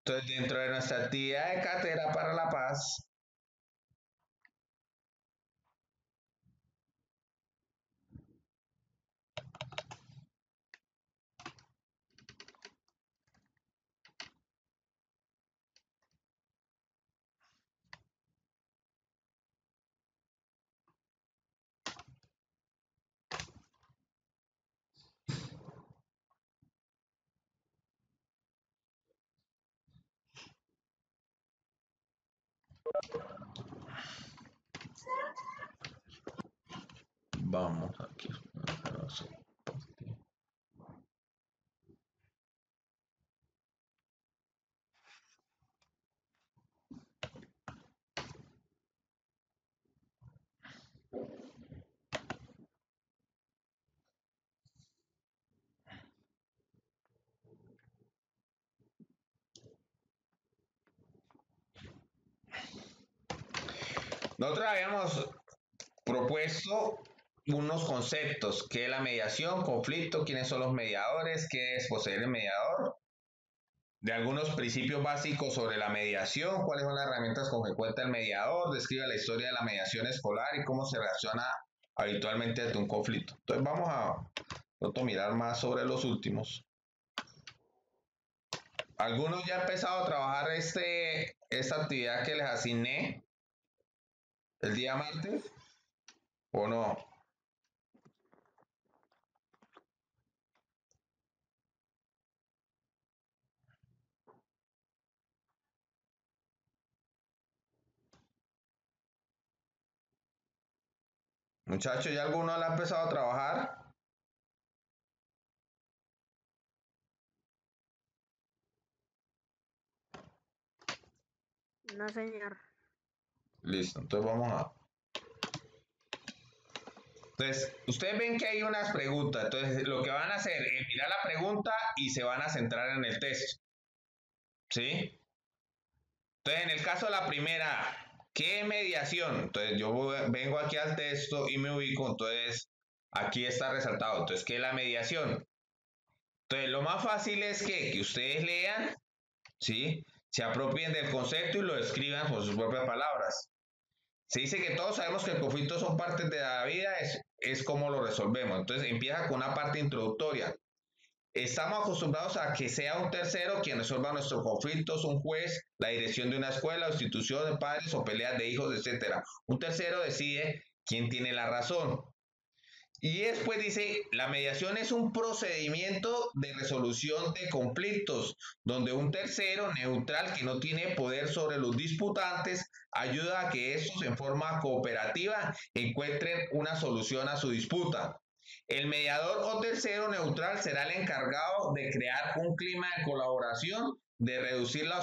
Entonces, dentro de nuestra actividad de cátedra para la paz, vamos aquí. Nosotros habíamos propuesto unos conceptos, qué es la mediación, conflicto, quiénes son los mediadores, qué es poseer el mediador, de algunos principios básicos sobre la mediación, cuáles son las herramientas con que cuenta el mediador, describe la historia de la mediación escolar y cómo se reacciona habitualmente ante un conflicto. Entonces vamos a mirar más sobre los últimos. Algunos ya han empezado a trabajar esta actividad que les asigné el día martes, ¿o no? Muchachos, ¿ya alguno la ha empezado a trabajar? No, señor. Listo, entonces Entonces, ustedes ven que hay unas preguntas. Entonces, lo que van a hacer es mirar la pregunta y se van a centrar en el texto. ¿Sí? Entonces, en el caso de la primera, ¿qué es mediación? Entonces, vengo aquí al texto y me ubico. Entonces, aquí está resaltado. Entonces, ¿qué es la mediación? Entonces, lo más fácil es que ustedes lean, ¿sí? Se apropien del concepto y lo escriban con sus propias palabras. Se dice que todos sabemos que el conflicto son partes de la vida, es como lo resolvemos. Entonces empieza con una parte introductoria. Estamos acostumbrados a que sea un tercero quien resuelva nuestros conflictos, un juez, la dirección de una escuela, institución de padres o peleas de hijos, etc. Un tercero decide quién tiene la razón. Y después dice, la mediación es un procedimiento de resolución de conflictos, donde un tercero neutral que no tiene poder sobre los disputantes ayuda a que estos en forma cooperativa encuentren una solución a su disputa. El mediador o tercero neutral será el encargado de crear un clima de colaboración, de reducir la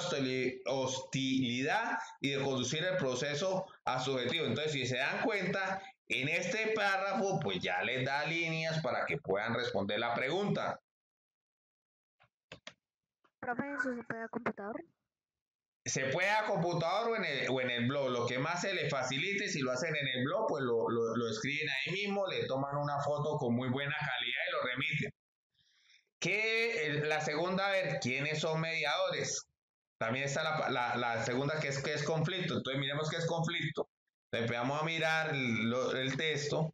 hostilidad y de conducir el proceso a su objetivo. Entonces, si se dan cuenta, en este párrafo, pues ya les da líneas para que puedan responder la pregunta. Profe, ¿eso se puede a computador? Se puede a computador o en el blog. Lo que más se les facilite, si lo hacen en el blog, pues lo escriben ahí mismo, le toman una foto con muy buena calidad y lo remiten. La segunda, a ver, ¿quiénes son mediadores? También está la segunda que es conflicto. Entonces, miremos qué es conflicto. Empezamos a mirar el texto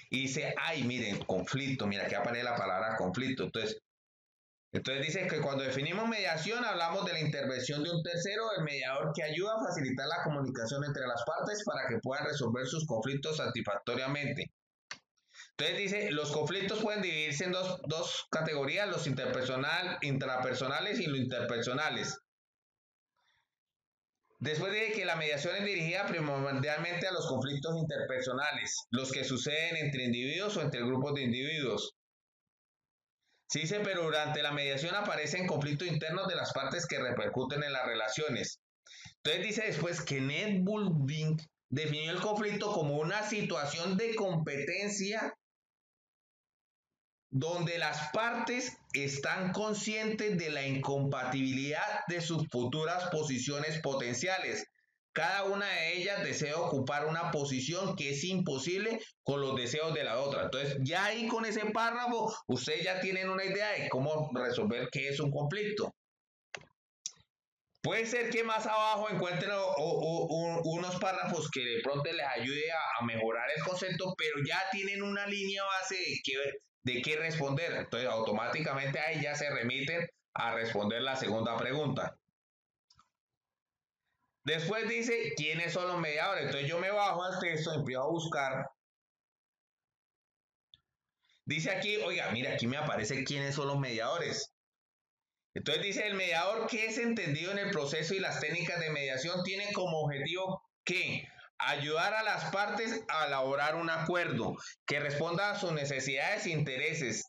y dice, ay, miren, conflicto, mira, aquí aparece la palabra conflicto. Entonces dice que cuando definimos mediación hablamos de la intervención de un tercero, el mediador que ayuda a facilitar la comunicación entre las partes para que puedan resolver sus conflictos satisfactoriamente. Entonces dice, los conflictos pueden dividirse en dos categorías, los intrapersonales y los interpersonales. Después dice que la mediación es dirigida primordialmente a los conflictos interpersonales, los que suceden entre individuos o entre grupos de individuos. Se dice, pero durante la mediación aparecen conflictos internos de las partes que repercuten en las relaciones. Entonces dice después que Ned Bulding definió el conflicto como una situación de competencia donde las partes están conscientes de la incompatibilidad de sus futuras posiciones potenciales. Cada una de ellas desea ocupar una posición que es imposible con los deseos de la otra. Entonces, ya ahí con ese párrafo, ustedes ya tienen una idea de cómo resolver qué es un conflicto. Puede ser que más abajo encuentren unos párrafos que de pronto les ayude a mejorar el concepto, pero ya tienen una línea base de qué responder. Entonces, automáticamente ahí ya se remiten a responder la segunda pregunta. Después dice, ¿quiénes son los mediadores? Entonces yo me bajo al texto, empiezo a buscar. Dice aquí, oiga, mira, aquí me aparece quiénes son los mediadores. Entonces dice, el mediador que es entendido en el proceso y las técnicas de mediación tiene como objetivo que ayudar a las partes a elaborar un acuerdo que responda a sus necesidades e intereses.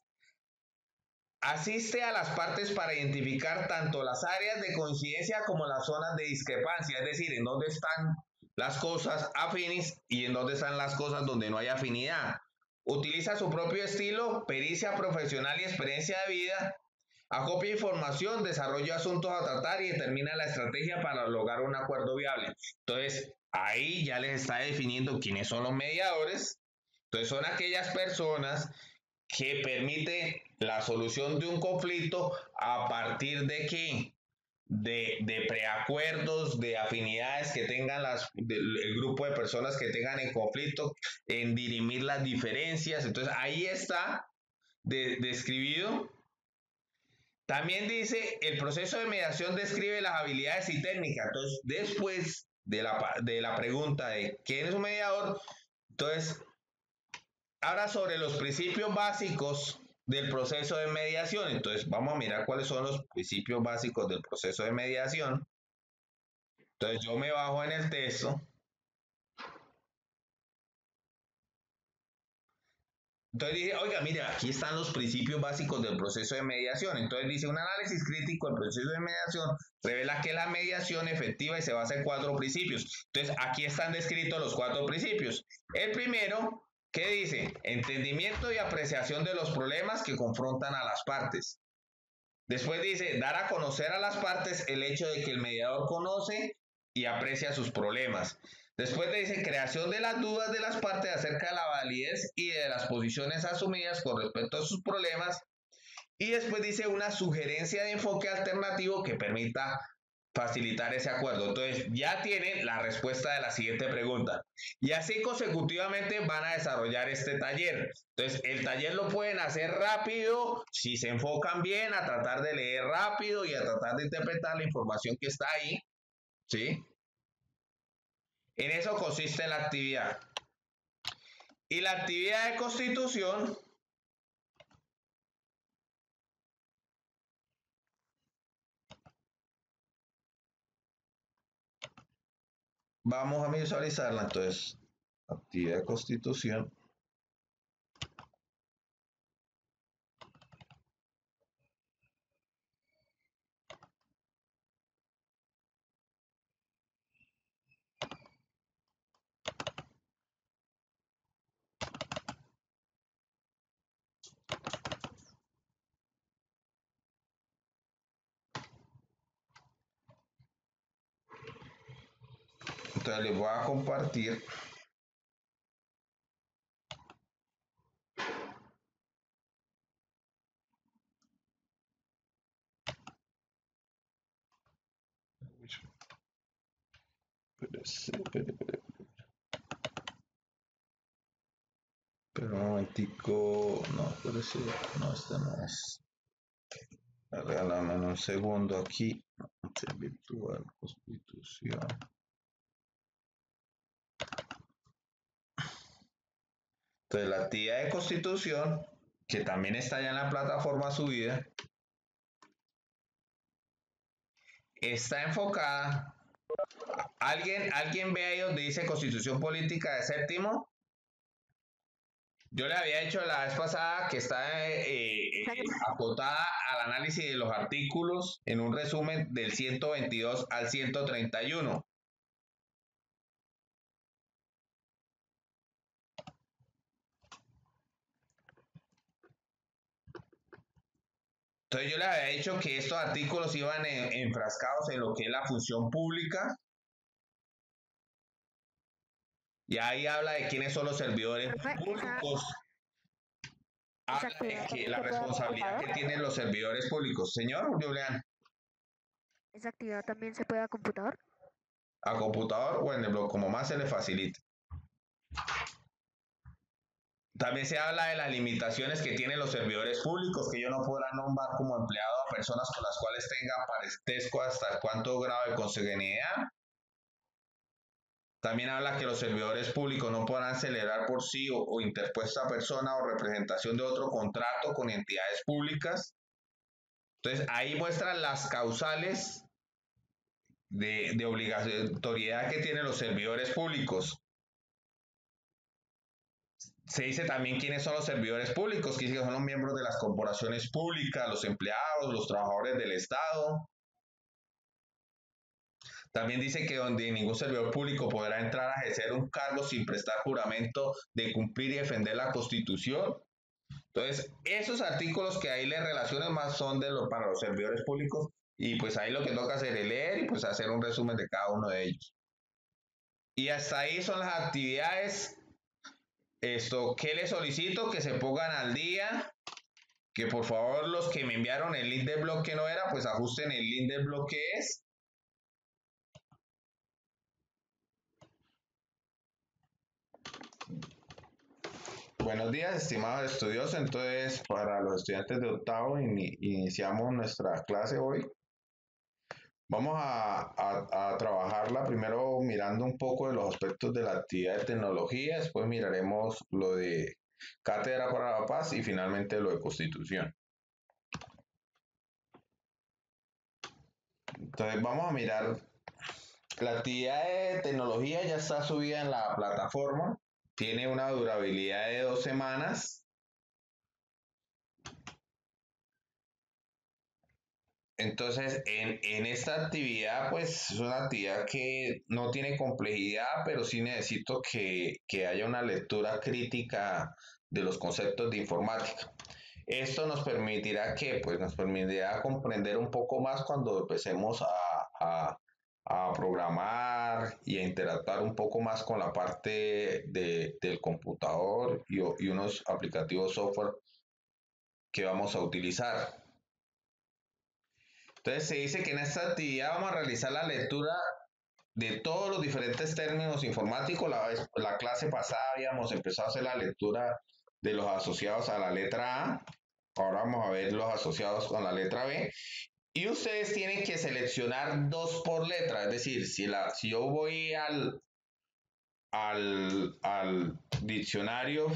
Asiste a las partes para identificar tanto las áreas de coincidencia como las zonas de discrepancia, es decir, en dónde están las cosas afines y en dónde están las cosas donde no hay afinidad. Utiliza su propio estilo, pericia profesional y experiencia de vida. Acopia información, desarrolla asuntos a tratar y determina la estrategia para lograr un acuerdo viable. Entonces, ahí ya les está definiendo quiénes son los mediadores. Entonces, son aquellas personas que permiten la solución de un conflicto a partir de qué? De preacuerdos, de afinidades que tengan el grupo de personas que tengan en conflicto, en dirimir las diferencias. Entonces, ahí está describido. También dice, el proceso de mediación describe las habilidades y técnicas. Entonces, después de la pregunta de quién es un mediador, entonces, habla sobre los principios básicos del proceso de mediación. Entonces, vamos a mirar cuáles son los principios básicos del proceso de mediación. Entonces, yo me bajo en el texto. Entonces dije, oiga, mira, aquí están los principios básicos del proceso de mediación. Entonces dice, un análisis crítico del proceso de mediación revela que la mediación efectiva y se basa en 4 principios. Entonces aquí están descritos los 4 principios. El primero ¿Qué dice? Entendimiento y apreciación de los problemas que confrontan a las partes. Después dice, dar a conocer a las partes el hecho de que el mediador conoce y aprecia sus problemas. Después dice, creación de las dudas de las partes acerca de la validez y de las posiciones asumidas con respecto a sus problemas. Y después dice, una sugerencia de enfoque alternativo que permita facilitar ese acuerdo. Entonces ya tienen la respuesta de la siguiente pregunta. Y así consecutivamente van a desarrollar este taller. Entonces el taller lo pueden hacer rápido si se enfocan bien a tratar de leer rápido y a tratar de interpretar la información que está ahí. ¿Sí? En eso consiste la actividad. Y la actividad de constitución vamos a visualizarla. Entonces, actividad de constitución. Entonces les voy a compartir. Pero un momentico, no, pero sí, no, esta no es. Regálame un segundo aquí. Virtual constitución. Entonces la actividad de constitución, que también está ya en la plataforma subida, está enfocada. ¿Alguien ve ahí donde dice constitución política de séptimo? Yo le había dicho la vez pasada que está acotada al análisis de los artículos en un resumen del 122 al 131. Entonces yo le había dicho que estos artículos iban enfrascados en lo que es la función pública. Y ahí habla de quiénes son los servidores públicos. Habla de que la responsabilidad que tienen los servidores públicos. Señor Julián. ¿Esa actividad también se puede a computador? A computador o en el blog, como más se le facilite. También se habla de las limitaciones que tienen los servidores públicos, que ellos no podrán nombrar como empleado a personas con las cuales tengan parentesco hasta cuánto grado de consanguinidad. También habla que los servidores públicos no podrán celebrar por sí o interpuesta persona o representación de otro contrato con entidades públicas. Entonces ahí muestran las causales de obligatoriedad que tienen los servidores públicos. Se dice también quiénes son los servidores públicos, que son los miembros de las corporaciones públicas, los empleados, los trabajadores del Estado. También dice que donde ningún servidor público podrá entrar a ejercer un cargo sin prestar juramento de cumplir y defender la Constitución. Entonces, esos artículos que ahí le relacionan más son para los servidores públicos y pues ahí lo que toca hacer es leer y pues hacer un resumen de cada uno de ellos. Y hasta ahí son las actividades. ¿Qué les solicito? Que se pongan al día, que por favor los que me enviaron el link del blog que no era, pues ajusten el link del blog que es. Buenos días, estimados estudiosos. Entonces, para los estudiantes de octavo, iniciamos nuestra clase hoy. Vamos a trabajarla primero mirando un poco de los aspectos de la actividad de tecnología, después miraremos lo de Cátedra para la Paz y finalmente lo de Constitución. Entonces, vamos a mirar. La actividad de tecnología ya está subida en la plataforma, tiene una durabilidad de 2 semanas. Entonces, en esta actividad, pues es una actividad que no tiene complejidad, pero sí necesito que haya una lectura crítica de los conceptos de informática. Esto nos permitirá pues nos permitirá comprender un poco más cuando empecemos a programar y a interactuar un poco más con la parte del computador y unos aplicativos software que vamos a utilizar. Entonces se dice que en esta actividad vamos a realizar la lectura de todos los diferentes términos informáticos. La clase pasada habíamos empezado a hacer la lectura de los asociados a la letra A. Ahora vamos a ver los asociados con la letra B. Y ustedes tienen que seleccionar dos por letra. Es decir, si yo voy al diccionario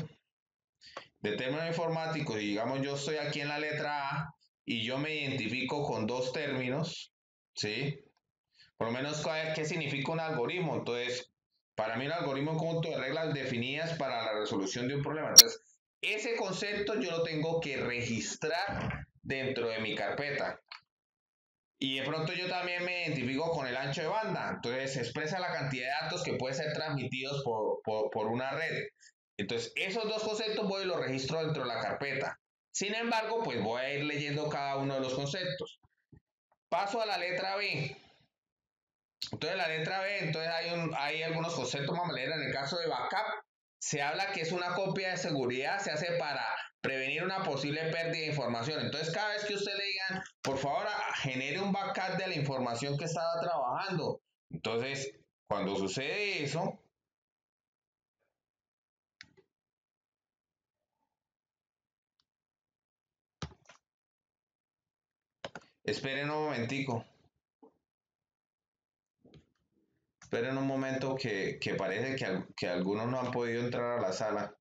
de términos informáticos y digamos yo estoy aquí en la letra A y yo me identifico con dos términos, ¿sí? Por lo menos, ¿qué significa un algoritmo? Entonces, para mí un algoritmo es un conjunto de reglas definidas para la resolución de un problema. Entonces, ese concepto yo lo tengo que registrar dentro de mi carpeta. Y de pronto yo también me identifico con el ancho de banda. Entonces, se expresa la cantidad de datos que pueden ser transmitidos por una red. Entonces, esos dos conceptos voy y los registro dentro de la carpeta. Sin embargo, pues voy a ir leyendo cada uno de los conceptos. Paso a la letra B. Entonces la letra B, entonces hay algunos conceptos, vamos a leer. En el caso de backup, se habla que es una copia de seguridad, se hace para prevenir una posible pérdida de información. Entonces cada vez que usted le digan, por favor, genere un backup de la información que estaba trabajando. Entonces, cuando sucede eso, esperen un momentico. Esperen un momento que parece que algunos no han podido entrar a la sala.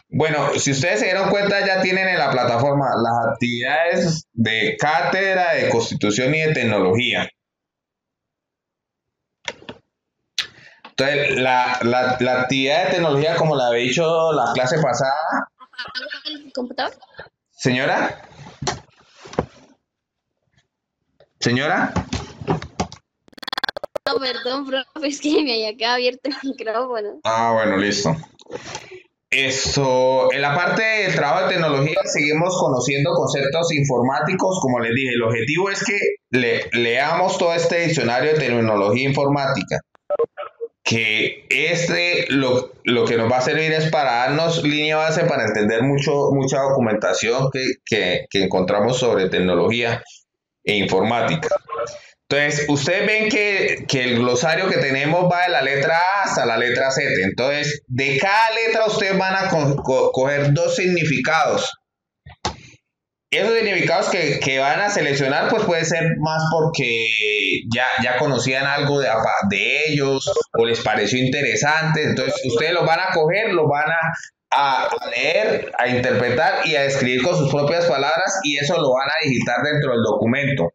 Bueno, si ustedes se dieron cuenta, ya tienen en la plataforma las actividades de cátedra de Constitución y de Tecnología. Entonces, la actividad de tecnología, como la había dicho la clase pasada. ¿El computador? Señora. Señora. No, perdón, profe, es que me había quedado abierto el micrófono. Ah, bueno, listo. En la parte del trabajo de tecnología seguimos conociendo conceptos informáticos, como les dije, el objetivo es que leamos todo este diccionario de terminología informática, que lo que nos va a servir es para darnos línea base para entender mucha documentación que encontramos sobre tecnología e informática. Entonces, ustedes ven que el glosario que tenemos va de la letra A hasta la letra Z. Entonces, de cada letra ustedes van a coger dos significados. Esos significados que van a seleccionar, pues puede ser más porque ya conocían algo de ellos o les pareció interesante. Entonces, ustedes los van a coger, los van a leer, a interpretar y a escribir con sus propias palabras y eso lo van a digitar dentro del documento.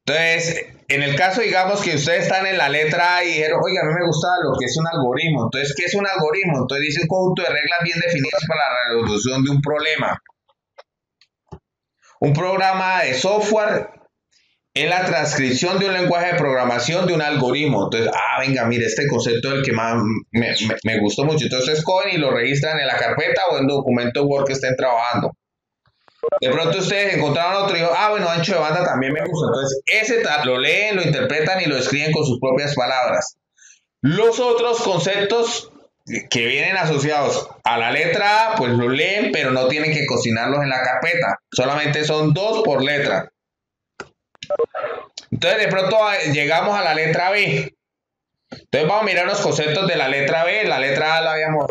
Entonces, en el caso, digamos que ustedes están en la letra A y dijeron, oiga, a mí me gusta lo que es un algoritmo. Entonces, ¿qué es un algoritmo? Entonces dice un conjunto de reglas bien definidas para la resolución de un problema. Un programa de software es la transcripción de un lenguaje de programación de un algoritmo. Entonces, venga, mire, este concepto es el que más me gustó mucho. Entonces, cogen y lo registran en la carpeta o en documento Word que estén trabajando. De pronto ustedes encontraron otro y dijo, bueno, ancho de banda también me gusta. Entonces, ese lo leen, lo interpretan y lo escriben con sus propias palabras. Los otros conceptos que vienen asociados a la letra A, pues lo leen, pero no tienen que cocinarlos en la carpeta. Solamente son dos por letra. Entonces, de pronto llegamos a la letra B. Entonces, vamos a mirar los conceptos de la letra B. La letra A la habíamos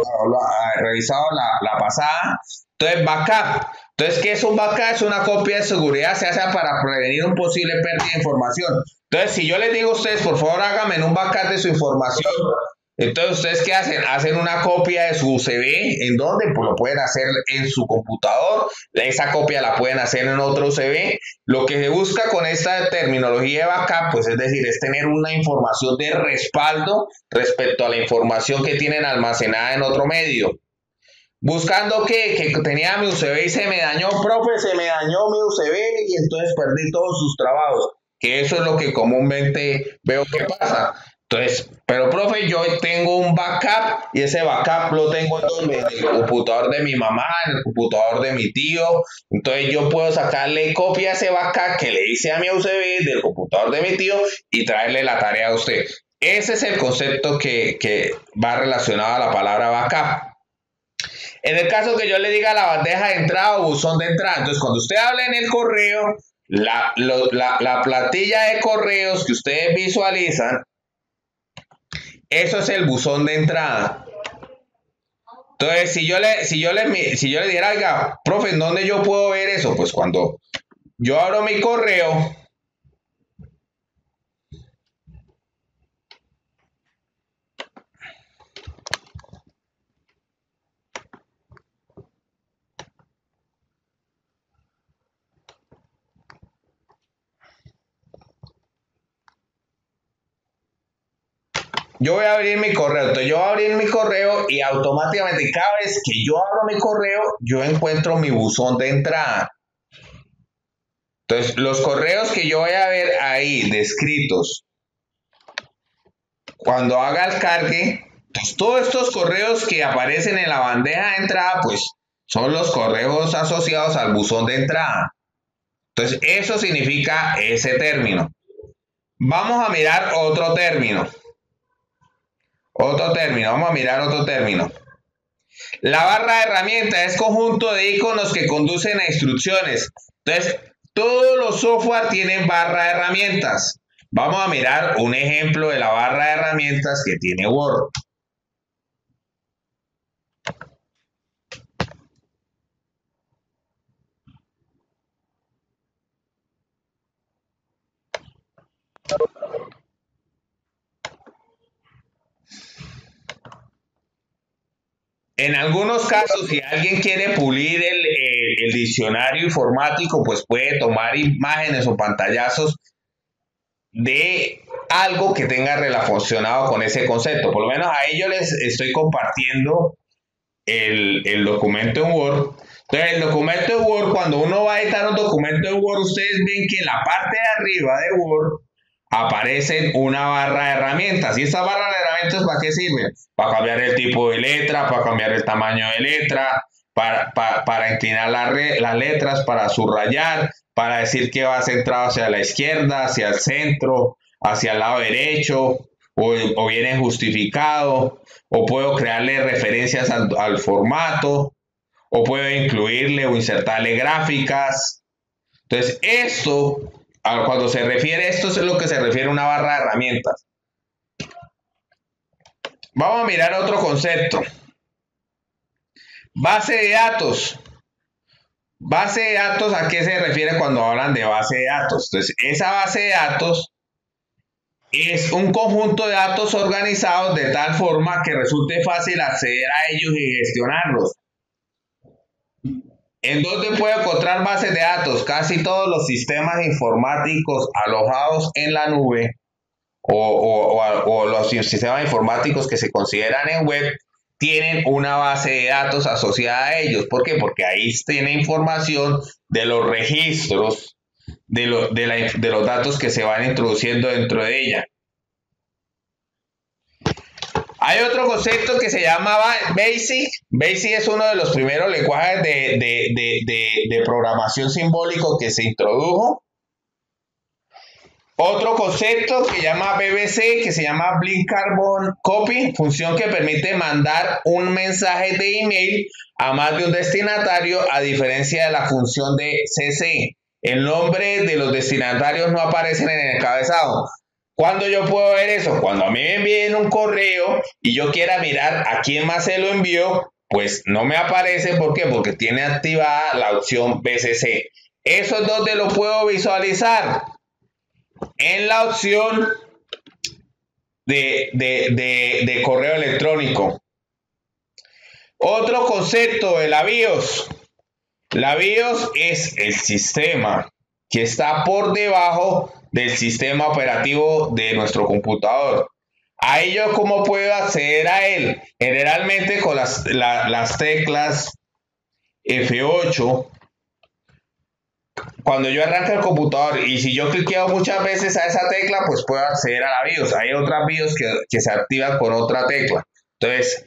revisado la pasada. Entonces, backup. Entonces, ¿qué es un backup? Es una copia de seguridad, se hace para prevenir un posible pérdida de información. Entonces, si yo les digo a ustedes, por favor, háganme un backup de su información, Entonces, ¿ustedes qué hacen? Hacen una copia de su USB. ¿En dónde? Pues lo pueden hacer en su computador. Esa copia la pueden hacer en otro USB. Lo que se busca con esta terminología de backup, pues es decir, es tener una información de respaldo respecto a la información que tienen almacenada en otro medio. Buscando que tenía mi USB y se me dañó, profe, se me dañó mi USB y entonces perdí todos sus trabajos. Que eso es lo que comúnmente veo que pasa. Entonces, pero profe, yo tengo un backup y ese backup lo tengo en el computador de mi mamá, en el computador de mi tío. Entonces yo puedo sacarle copia a ese backup que le hice a mi USB del computador de mi tío y traerle la tarea a usted. Ese es el concepto que va relacionado a la palabra backup. En el caso que yo le diga la bandeja de entrada o buzón de entrada, entonces cuando usted habla en el correo, la plantilla de correos que ustedes visualizan, eso es el buzón de entrada. Entonces, si yo le dijera, oiga, profe, ¿en dónde yo puedo ver eso? Pues cuando yo abro mi correo, yo voy a abrir mi correo. Entonces yo voy a abrir mi correo y automáticamente cada vez que yo abro mi correo, yo encuentro mi buzón de entrada. Entonces los correos que yo voy a ver ahí descritos, cuando haga el cargue, pues todos estos correos que aparecen en la bandeja de entrada, pues son los correos asociados al buzón de entrada. Entonces eso significa ese término. Vamos a mirar otro término. Vamos a mirar otro término. La barra de herramientas es conjunto de iconos que conducen a instrucciones. Entonces, todos los software tienen barra de herramientas. Vamos a mirar un ejemplo de la barra de herramientas que tiene Word. En algunos casos, si alguien quiere pulir el diccionario informático, pues puede tomar imágenes o pantallazos de algo que tenga relacionado con ese concepto. Por lo menos a ellos les estoy compartiendo el documento en Word. Entonces, el documento en Word, cuando uno va a editar un documento en Word, ustedes ven que en la parte de arriba de Word aparece una barra de herramientas. ¿Y esta barra de herramientas para qué sirve? Para cambiar el tipo de letra, para cambiar el tamaño de letra, para inclinar las letras, para subrayar, para decir que va centrado hacia la izquierda, hacia el centro, hacia el lado derecho, o viene justificado, o puedo crearle referencias al formato, o puedo incluirle o insertarle gráficas. Entonces, esto, cuando se refiere, esto es lo que se refiere a una barra de herramientas. Vamos a mirar otro concepto. Base de datos. Base de datos, ¿a qué se refiere cuando hablan de base de datos? Entonces, esa base de datos es un conjunto de datos organizados de tal forma que resulte fácil acceder a ellos y gestionarlos. ¿En dónde puedo encontrar bases de datos? Casi todos los sistemas informáticos alojados en la nube o los sistemas informáticos que se consideran en web tienen una base de datos asociada a ellos. ¿Por qué? Porque ahí tiene información de los registros, de los datos que se van introduciendo dentro de ella. Hay otro concepto que se llama BASIC. BASIC es uno de los primeros lenguajes de programación simbólico que se introdujo. Otro concepto que se llama BBC, que se llama Blind Carbon Copy, función que permite mandar un mensaje de email a más de un destinatario, a diferencia de la función de CC. El nombre de los destinatarios no aparecen en el encabezado. ¿Cuándo yo puedo ver eso? Cuando a mí me envíen un correo y yo quiera mirar a quién más se lo envió, pues no me aparece. ¿Por qué? Porque tiene activada la opción BCC. ¿Eso es donde lo puedo visualizar? En la opción de correo electrónico. Otro concepto de la BIOS. La BIOS es el sistema que está por debajo del sistema operativo de nuestro computador. ¿A ello cómo puedo acceder a él? Generalmente con las teclas F8. Cuando yo arranco el computador y si yo cliqueo muchas veces a esa tecla, pues puedo acceder a la BIOS. Hay otras BIOS que se activan con otra tecla. Entonces,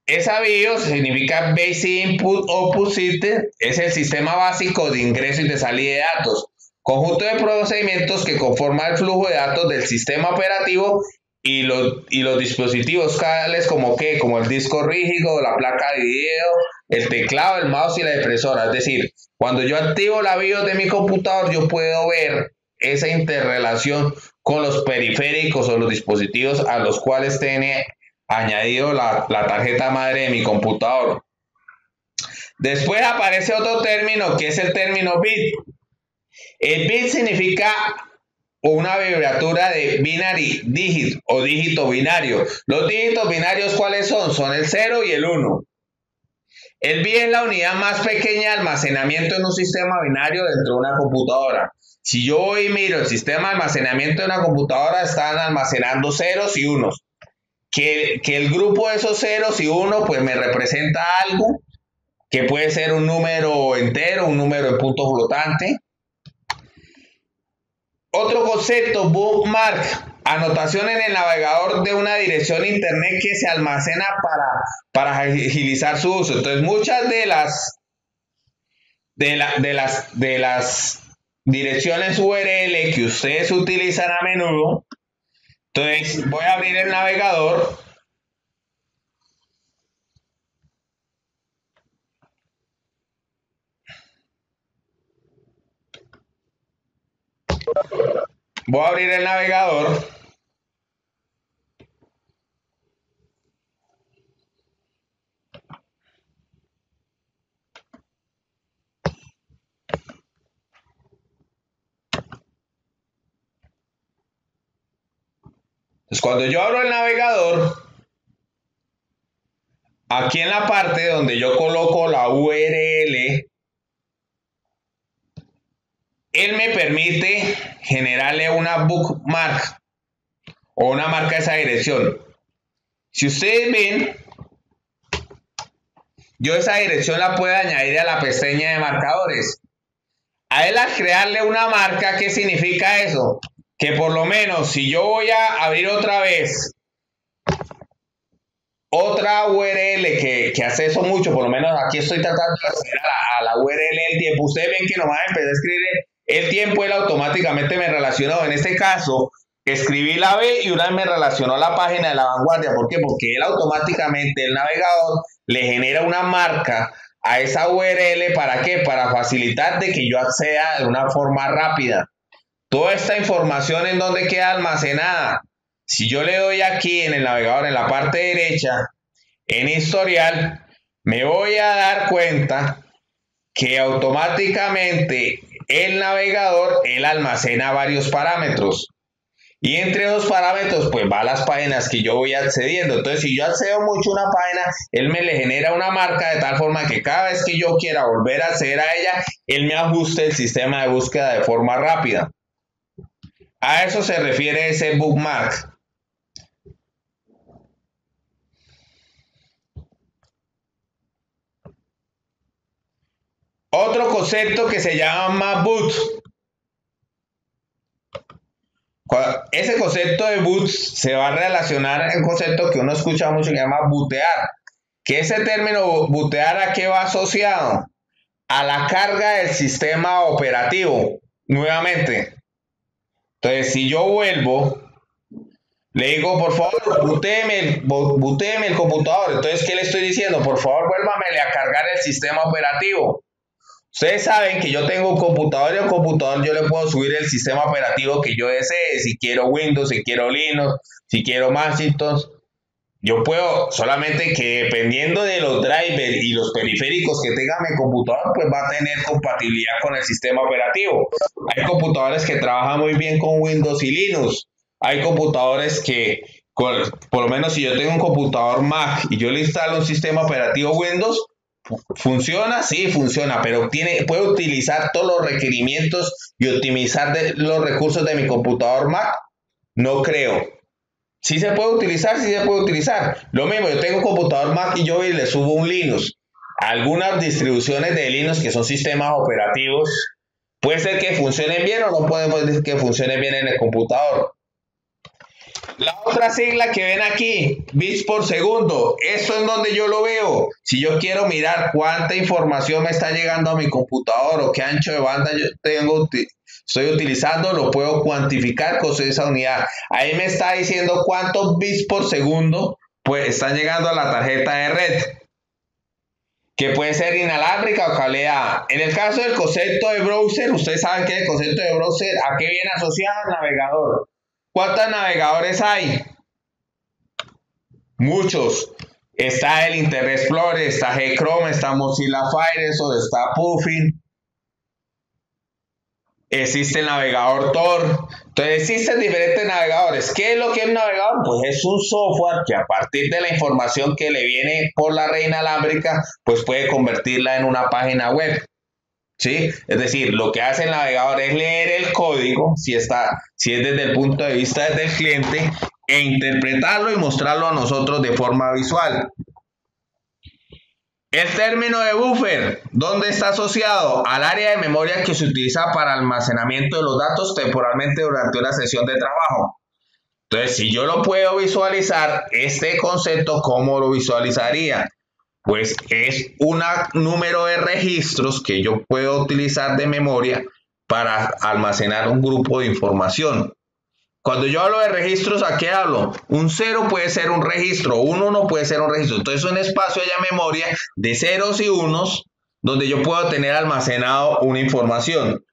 esa BIOS significa Basic Input Output System, es el sistema básico de ingreso y de salida de datos. Conjunto de procedimientos que conforma el flujo de datos del sistema operativo y los dispositivos tales como el disco rígido, la placa de video, el teclado, el mouse y la impresora. Es decir, cuando yo activo la BIOS de mi computador, yo puedo ver esa interrelación con los periféricos o los dispositivos a los cuales tiene añadido la tarjeta madre de mi computador. Después aparece otro término que es el término bit. El bit significa una abreviatura de binary digit o dígito binario. Los dígitos binarios, ¿cuáles son? Son el 0 y el 1. El bit es la unidad más pequeña de almacenamiento en un sistema binario dentro de una computadora. Si yo hoy miro el sistema de almacenamiento de una computadora, están almacenando ceros y unos. Que el grupo de esos ceros y unos pues me representa algo que puede ser un número entero, un número en punto flotante. Otro concepto, bookmark, anotación en el navegador de una dirección internet que se almacena para agilizar su uso. Entonces muchas de las direcciones URL que ustedes utilizan a menudo. Entonces voy a abrir el navegador. Voy a abrir el navegador. Entonces, cuando yo abro el navegador, aquí en la parte donde yo coloco la URL, él me permite generarle una bookmark o una marca a esa dirección. Si ustedes ven, yo esa dirección la puedo añadir a la pestaña de marcadores. A él al crearle una marca, ¿qué significa eso? Que por lo menos si yo voy a abrir otra vez otra URL que hace eso mucho, por lo menos aquí estoy tratando de acceder a la URL del tiempo. Ustedes ven que nomás empecé a escribir el tiempo, él automáticamente me relacionó. En este caso, escribí la B y una vez me relacionó a la página de La Vanguardia. ¿Por qué? Porque él automáticamente, el navegador, le genera una marca a esa URL. ¿Para qué? Para facilitar de que yo acceda de una forma rápida. Toda esta información, ¿en dónde queda almacenada? Si yo le doy aquí en el navegador, en la parte derecha, en historial, me voy a dar cuenta que automáticamente el navegador, él almacena varios parámetros. Y entre esos parámetros, pues va a las páginas que yo voy accediendo. Entonces, si yo accedo mucho a una página, él me le genera una marca de tal forma que cada vez que yo quiera volver a acceder a ella, él me ajuste el sistema de búsqueda de forma rápida. A eso se refiere ese bookmark. Otro concepto que se llama boot. Ese concepto de boot se va a relacionar a un concepto que uno escucha mucho que se llama bootear. Que ese término bootear, ¿a qué va asociado? A la carga del sistema operativo. Nuevamente. Entonces, si yo vuelvo, le digo, por favor, bootéeme el computador. Entonces, ¿qué le estoy diciendo? Por favor, vuélvamele a cargar el sistema operativo. Ustedes saben que yo tengo un computador y al computador yo le puedo subir el sistema operativo que yo desee. Si quiero Windows, si quiero Linux, si quiero Macintosh. Yo puedo, solamente que dependiendo de los drivers y los periféricos que tenga mi computador, pues va a tener compatibilidad con el sistema operativo. Hay computadores que trabajan muy bien con Windows y Linux. Hay computadores que Por lo menos si yo tengo un computador Mac y yo le instalo un sistema operativo Windows, ¿funciona? Sí, funciona, pero puede utilizar todos los requerimientos y optimizar los recursos de mi computador Mac. No creo. Sí se puede utilizar, sí se puede utilizar. Lo mismo, yo tengo un computador Mac y yo le subo un Linux. Algunas distribuciones de Linux que son sistemas operativos, puede ser que funcionen bien o no puede ser que funcionen bien en el computador. La otra sigla que ven aquí, bits por segundo, esto es donde yo lo veo. Si yo quiero mirar cuánta información me está llegando a mi computador o qué ancho de banda yo estoy utilizando, lo puedo cuantificar con esa unidad. Ahí me está diciendo cuántos bits por segundo pues están llegando a la tarjeta de red, que puede ser inalámbrica o cableada. En el caso del concepto de browser, ustedes saben que el concepto de browser, ¿a qué viene asociado? Al navegador. ¿Cuántos navegadores hay? Muchos. Está el Internet Explorer, está Chrome, está Mozilla Firefox, está Puffin. Existe el navegador Tor. Entonces existen diferentes navegadores. ¿Qué es lo que es un navegador? Pues es un software que a partir de la información que le viene por la red inalámbrica, pues puede convertirla en una página web. ¿Sí? Es decir, lo que hace el navegador es leer el código, si es desde el punto de vista del cliente, e interpretarlo y mostrarlo a nosotros de forma visual. El término de buffer, ¿dónde está asociado? Al área de memoria que se utiliza para almacenamiento de los datos temporalmente durante una sesión de trabajo. Entonces, si yo lo puedo visualizar, este concepto, ¿cómo lo visualizaría? Pues es un número de registros que yo puedo utilizar de memoria para almacenar un grupo de información. Cuando yo hablo de registros, ¿a qué hablo? Un 0 puede ser un registro, un 1 puede ser un registro. Entonces es un espacio de memoria de ceros y unos donde yo puedo tener almacenado una información.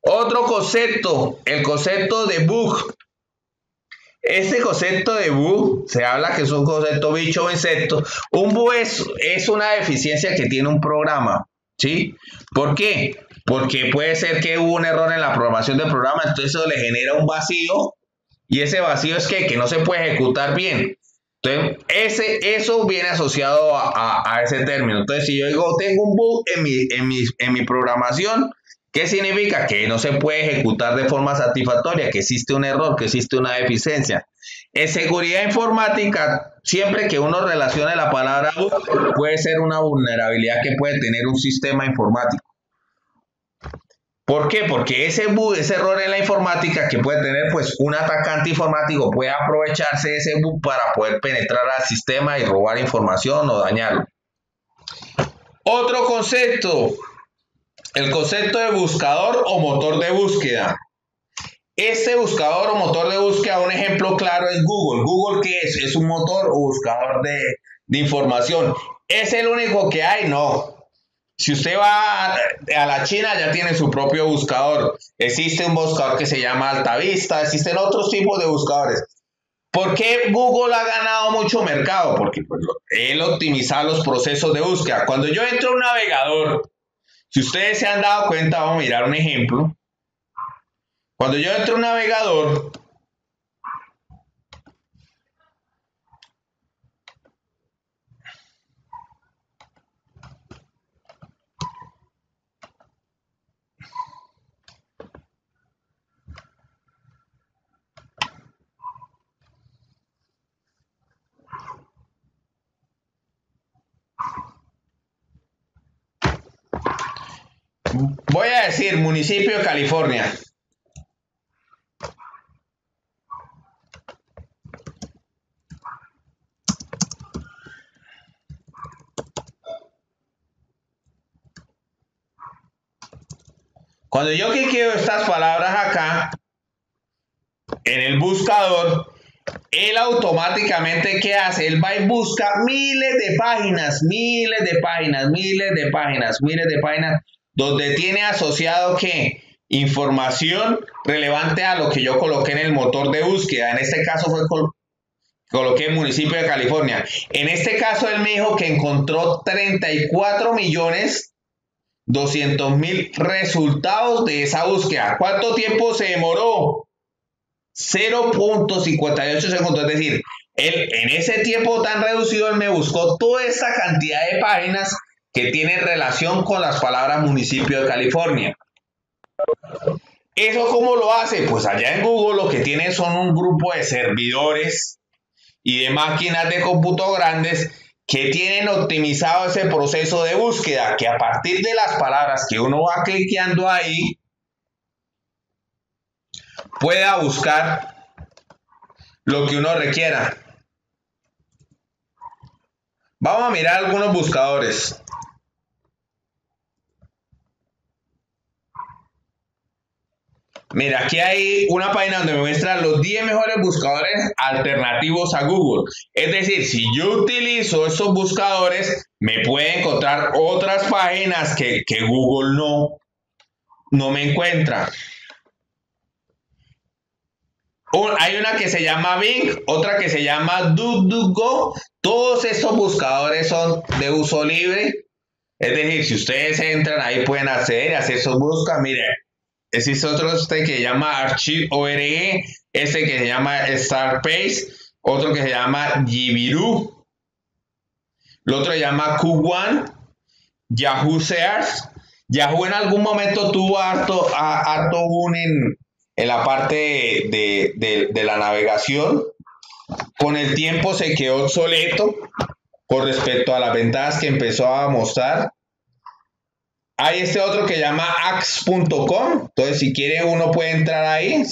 Otro concepto, el concepto de bug. Este concepto de bug, se habla que es un concepto bicho o insecto. Un bug es una deficiencia que tiene un programa, ¿sí? ¿Por qué? Porque puede ser que hubo un error en la programación del programa, entonces eso le genera un vacío, y ese vacío es que no se puede ejecutar bien. Entonces, eso viene asociado a ese término. Entonces, si yo digo, tengo un bug en mi programación, ¿qué significa? Que no se puede ejecutar de forma satisfactoria, que existe un error, que existe una deficiencia. En seguridad informática, siempre que uno relacione la palabra bug, puede ser una vulnerabilidad que puede tener un sistema informático. ¿Por qué? Porque ese bug, ese error en la informática que puede tener, pues un atacante informático puede aprovecharse de ese bug para poder penetrar al sistema y robar información o dañarlo. Otro concepto, el concepto de buscador o motor de búsqueda. Este buscador o motor de búsqueda, un ejemplo claro es Google. ¿Google qué es? ¿Es un motor o buscador de información? ¿Es el único que hay? No. Si usted va a la China, ya tiene su propio buscador. Existe un buscador que se llama Altavista, existen otros tipos de buscadores. ¿Por qué Google ha ganado mucho mercado? Porque pues, él optimiza los procesos de búsqueda. Cuando yo entro a un navegador, si ustedes se han dado cuenta, vamos a mirar un ejemplo. Cuando yo entro a un navegador, voy a decir municipio de California. Cuando yo cliqueo estas palabras acá, en el buscador, él automáticamente, ¿qué hace? Él va y busca miles de páginas, donde tiene asociado ¿qué? Información relevante a lo que yo coloqué en el motor de búsqueda. En este caso coloqué el municipio de California. En este caso él me dijo que encontró 34.200.000 resultados de esa búsqueda. ¿Cuánto tiempo se demoró? 0.58 segundos. Es decir, él en ese tiempo tan reducido, él me buscó toda esa cantidad de páginas que tienen relación con las palabras municipio de California. ¿Eso cómo lo hace? Pues allá en Google lo que tiene son un grupo de servidores y de máquinas de cómputo grandes que tienen optimizado ese proceso de búsqueda, que a partir de las palabras que uno va cliqueando ahí, pueda buscar lo que uno requiera. Vamos a mirar algunos buscadores. Mira, aquí hay una página donde me muestra los 10 mejores buscadores alternativos a Google. Es decir, si yo utilizo esos buscadores, me puede encontrar otras páginas que Google no me encuentra. Hay una que se llama Bing, otra que se llama DuckDuckGo. Todos estos buscadores son de uso libre. Es decir, si ustedes entran ahí pueden acceder y hacer sus búsquedas. Mire, existe otro que se llama Archive.org, este que se llama Startpage, otro que se llama Jibiru, el otro se llama Q1, Yahoo Search. Yahoo en algún momento tuvo harto boom en la parte de la navegación. Con el tiempo se quedó obsoleto con respecto a las ventajas que empezó a mostrar. Hay este otro que se llama ax.com. Entonces, si quiere, uno puede entrar ahí.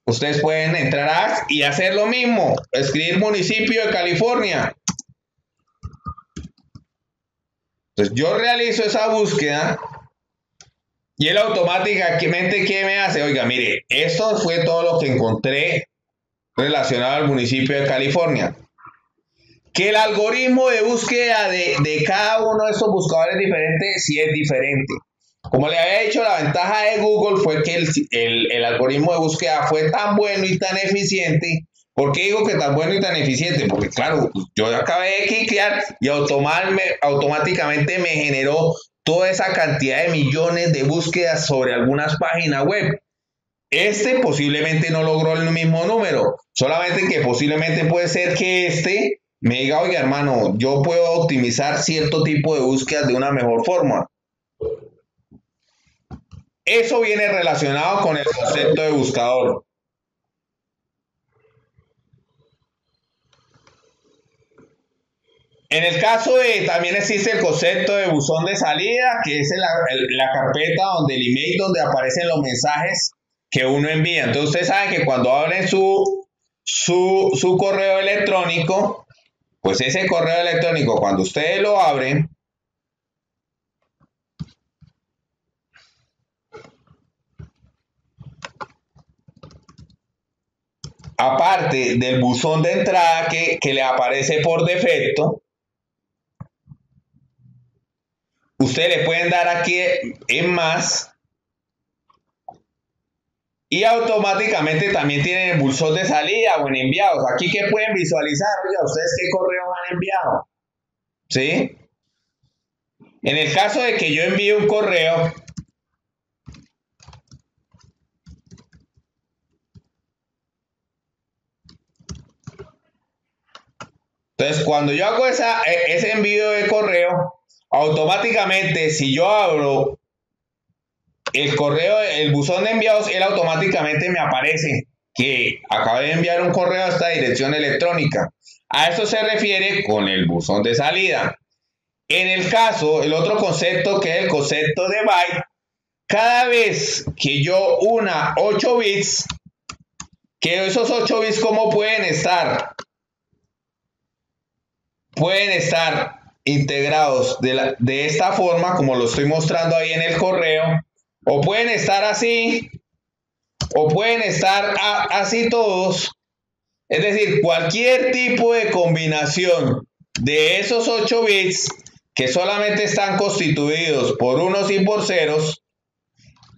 Ustedes pueden entrar a ax y hacer lo mismo. Escribir municipio de California. Entonces, yo realizo esa búsqueda y él automáticamente, ¿qué me hace? Oiga, mire, esto fue todo lo que encontré relacionado al municipio de California. Que el algoritmo de búsqueda de cada uno de estos buscadores diferentes sí es diferente. Como le había dicho, la ventaja de Google fue que el algoritmo de búsqueda fue tan bueno y tan eficiente. ¿Por qué digo que tan bueno y tan eficiente? Porque claro, yo acabé de cliquear y automáticamente me generó toda esa cantidad de millones de búsquedas sobre algunas páginas web. Este posiblemente no logró el mismo número, solamente que posiblemente puede ser que este me diga, oiga hermano, yo puedo optimizar cierto tipo de búsquedas de una mejor forma. Eso viene relacionado con el concepto de buscador. En el caso también existe el concepto de buzón de salida, que es la carpeta donde el email donde aparecen los mensajes que uno envía. Entonces ustedes saben que cuando abren su correo electrónico, pues ese correo electrónico, cuando ustedes lo abren, aparte del buzón de entrada que le aparece por defecto, ustedes le pueden dar aquí en más y automáticamente también tienen el buzón de salida o en enviados. Aquí que pueden visualizar, oiga, ustedes qué correos han enviado, ¿sí? En el caso de que yo envíe un correo, entonces cuando yo hago ese envío de correo, automáticamente si yo abro el correo, el buzón de enviados, él automáticamente me aparece que acabé de enviar un correo a esta dirección electrónica. A eso se refiere con el buzón de salida. En el caso, el otro concepto que es el concepto de byte, cada vez que yo una 8 bits, que esos 8 bits ¿cómo pueden estar? Pueden estar integrados de esta forma, como lo estoy mostrando ahí en el correo, o pueden estar así, o pueden estar así todos. Es decir, cualquier tipo de combinación de esos 8 bits que solamente están constituidos por unos y por ceros,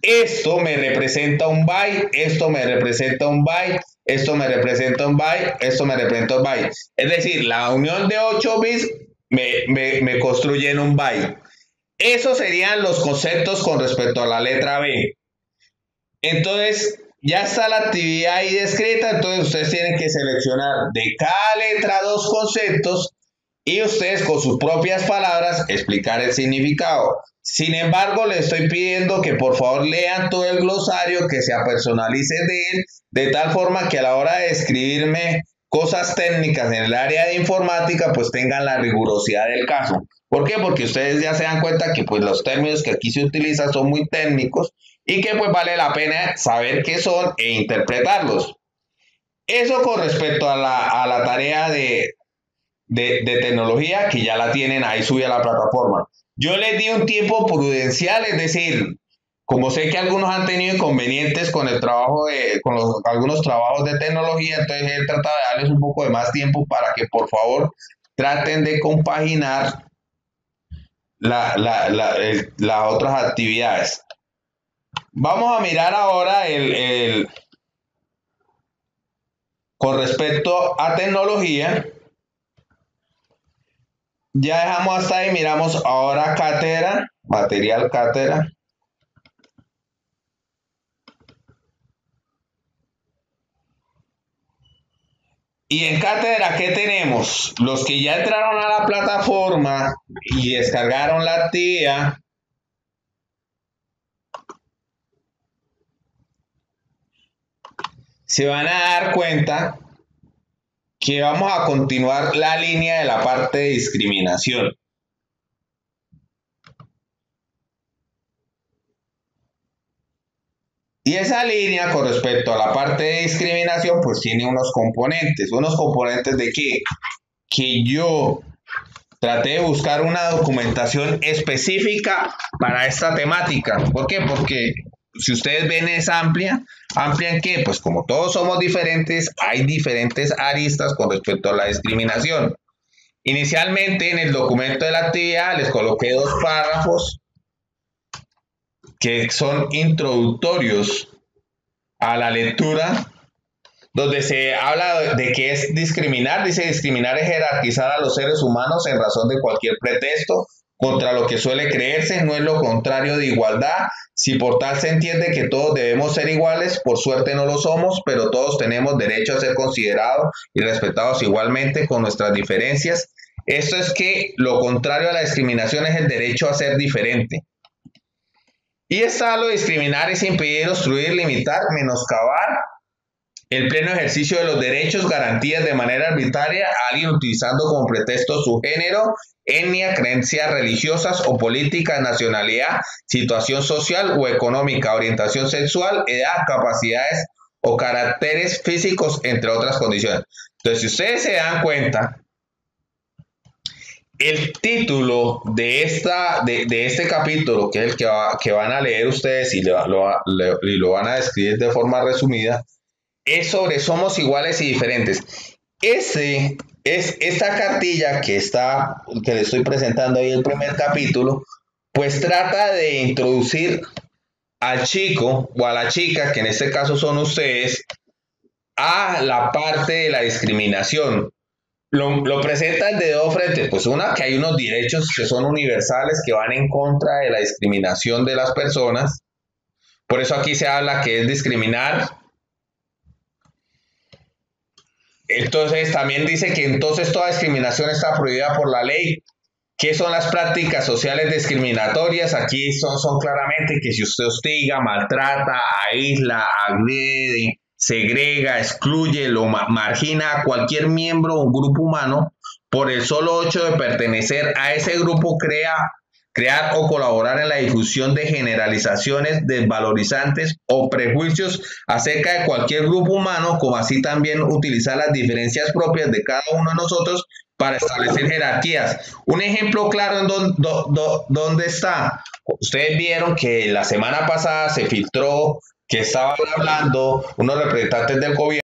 esto me representa un byte, esto me representa un byte, esto me representa un byte, esto me representa un byte. Es decir, la unión de 8 bits me construyen un byte. Esos serían los conceptos con respecto a la letra B. Entonces, Ya está la actividad ahí descrita, entonces ustedes tienen que seleccionar de cada letra dos conceptos y ustedes con sus propias palabras explicar el significado. Sin embargo, les estoy pidiendo que por favor lean todo el glosario, que se personalicen de él, de tal forma que a la hora de escribirme cosas técnicas en el área de informática, pues tengan la rigurosidad del caso. ¿Por qué? Porque ustedes ya se dan cuenta que pues los términos que aquí se utilizan son muy técnicos y que pues vale la pena saber qué son e interpretarlos. Eso con respecto a la tarea de tecnología que ya la tienen ahí subida a la plataforma. Yo les di un tiempo prudencial, es decir, como sé que algunos han tenido inconvenientes con el trabajo algunos trabajos de tecnología, entonces he tratado de darles un poco de más tiempo para que por favor traten de compaginar las otras actividades. Vamos a mirar ahora con respecto a tecnología. Ya dejamos hasta ahí, miramos ahora cátedra, material cátedra. Y en cátedra, ¿qué tenemos? Los que ya entraron a la plataforma y descargaron la actividad, se van a dar cuenta que vamos a continuar la línea de la parte de discriminación. Y esa línea con respecto a la parte de discriminación pues tiene unos componentes. ¿Unos componentes de qué? Que yo traté de buscar una documentación específica para esta temática. ¿Por qué? Porque si ustedes ven es amplia. ¿Amplia en qué? Pues como todos somos diferentes, hay diferentes aristas con respecto a la discriminación. Inicialmente en el documento de la actividad les coloqué dos párrafos que son introductorios a la lectura, donde se habla de qué es discriminar. Dice: discriminar es jerarquizar a los seres humanos en razón de cualquier pretexto contra lo que suele creerse, no es lo contrario de igualdad. Si por tal se entiende que todos debemos ser iguales, por suerte no lo somos, pero todos tenemos derecho a ser considerados y respetados igualmente con nuestras diferencias. Esto es que lo contrario a la discriminación es el derecho a ser diferente. Y está lo de discriminar es impedir, obstruir, limitar, menoscabar el pleno ejercicio de los derechos, garantías de manera arbitraria a alguien utilizando como pretexto su género, etnia, creencias religiosas o políticas, nacionalidad, situación social o económica, orientación sexual, edad, capacidades o caracteres físicos, entre otras condiciones. Entonces, si ustedes se dan cuenta, el título de este capítulo, que es el que van a leer ustedes y lo van a describir de forma resumida, es sobre somos iguales y diferentes. Esta cartilla que le estoy presentando ahí, el primer capítulo, pues trata de introducir al chico o a la chica, que en este caso son ustedes, a la parte de la discriminación. Lo presentan de dos frentes, pues una, que hay unos derechos que son universales que van en contra de la discriminación de las personas. Por eso aquí se habla que es discriminar. Entonces también dice que entonces toda discriminación está prohibida por la ley. ¿Qué son las prácticas sociales discriminatorias? Aquí son claramente que si usted hostiga, maltrata, aísla, agrede, segrega, excluye, lo margina a cualquier miembro o grupo humano por el solo hecho de pertenecer a ese grupo, crear o colaborar en la difusión de generalizaciones desvalorizantes o prejuicios acerca de cualquier grupo humano, como así también utilizar las diferencias propias de cada uno de nosotros para establecer jerarquías. Un ejemplo claro en dónde está. Ustedes vieron que la semana pasada se filtró que estaban hablando unos representantes del gobierno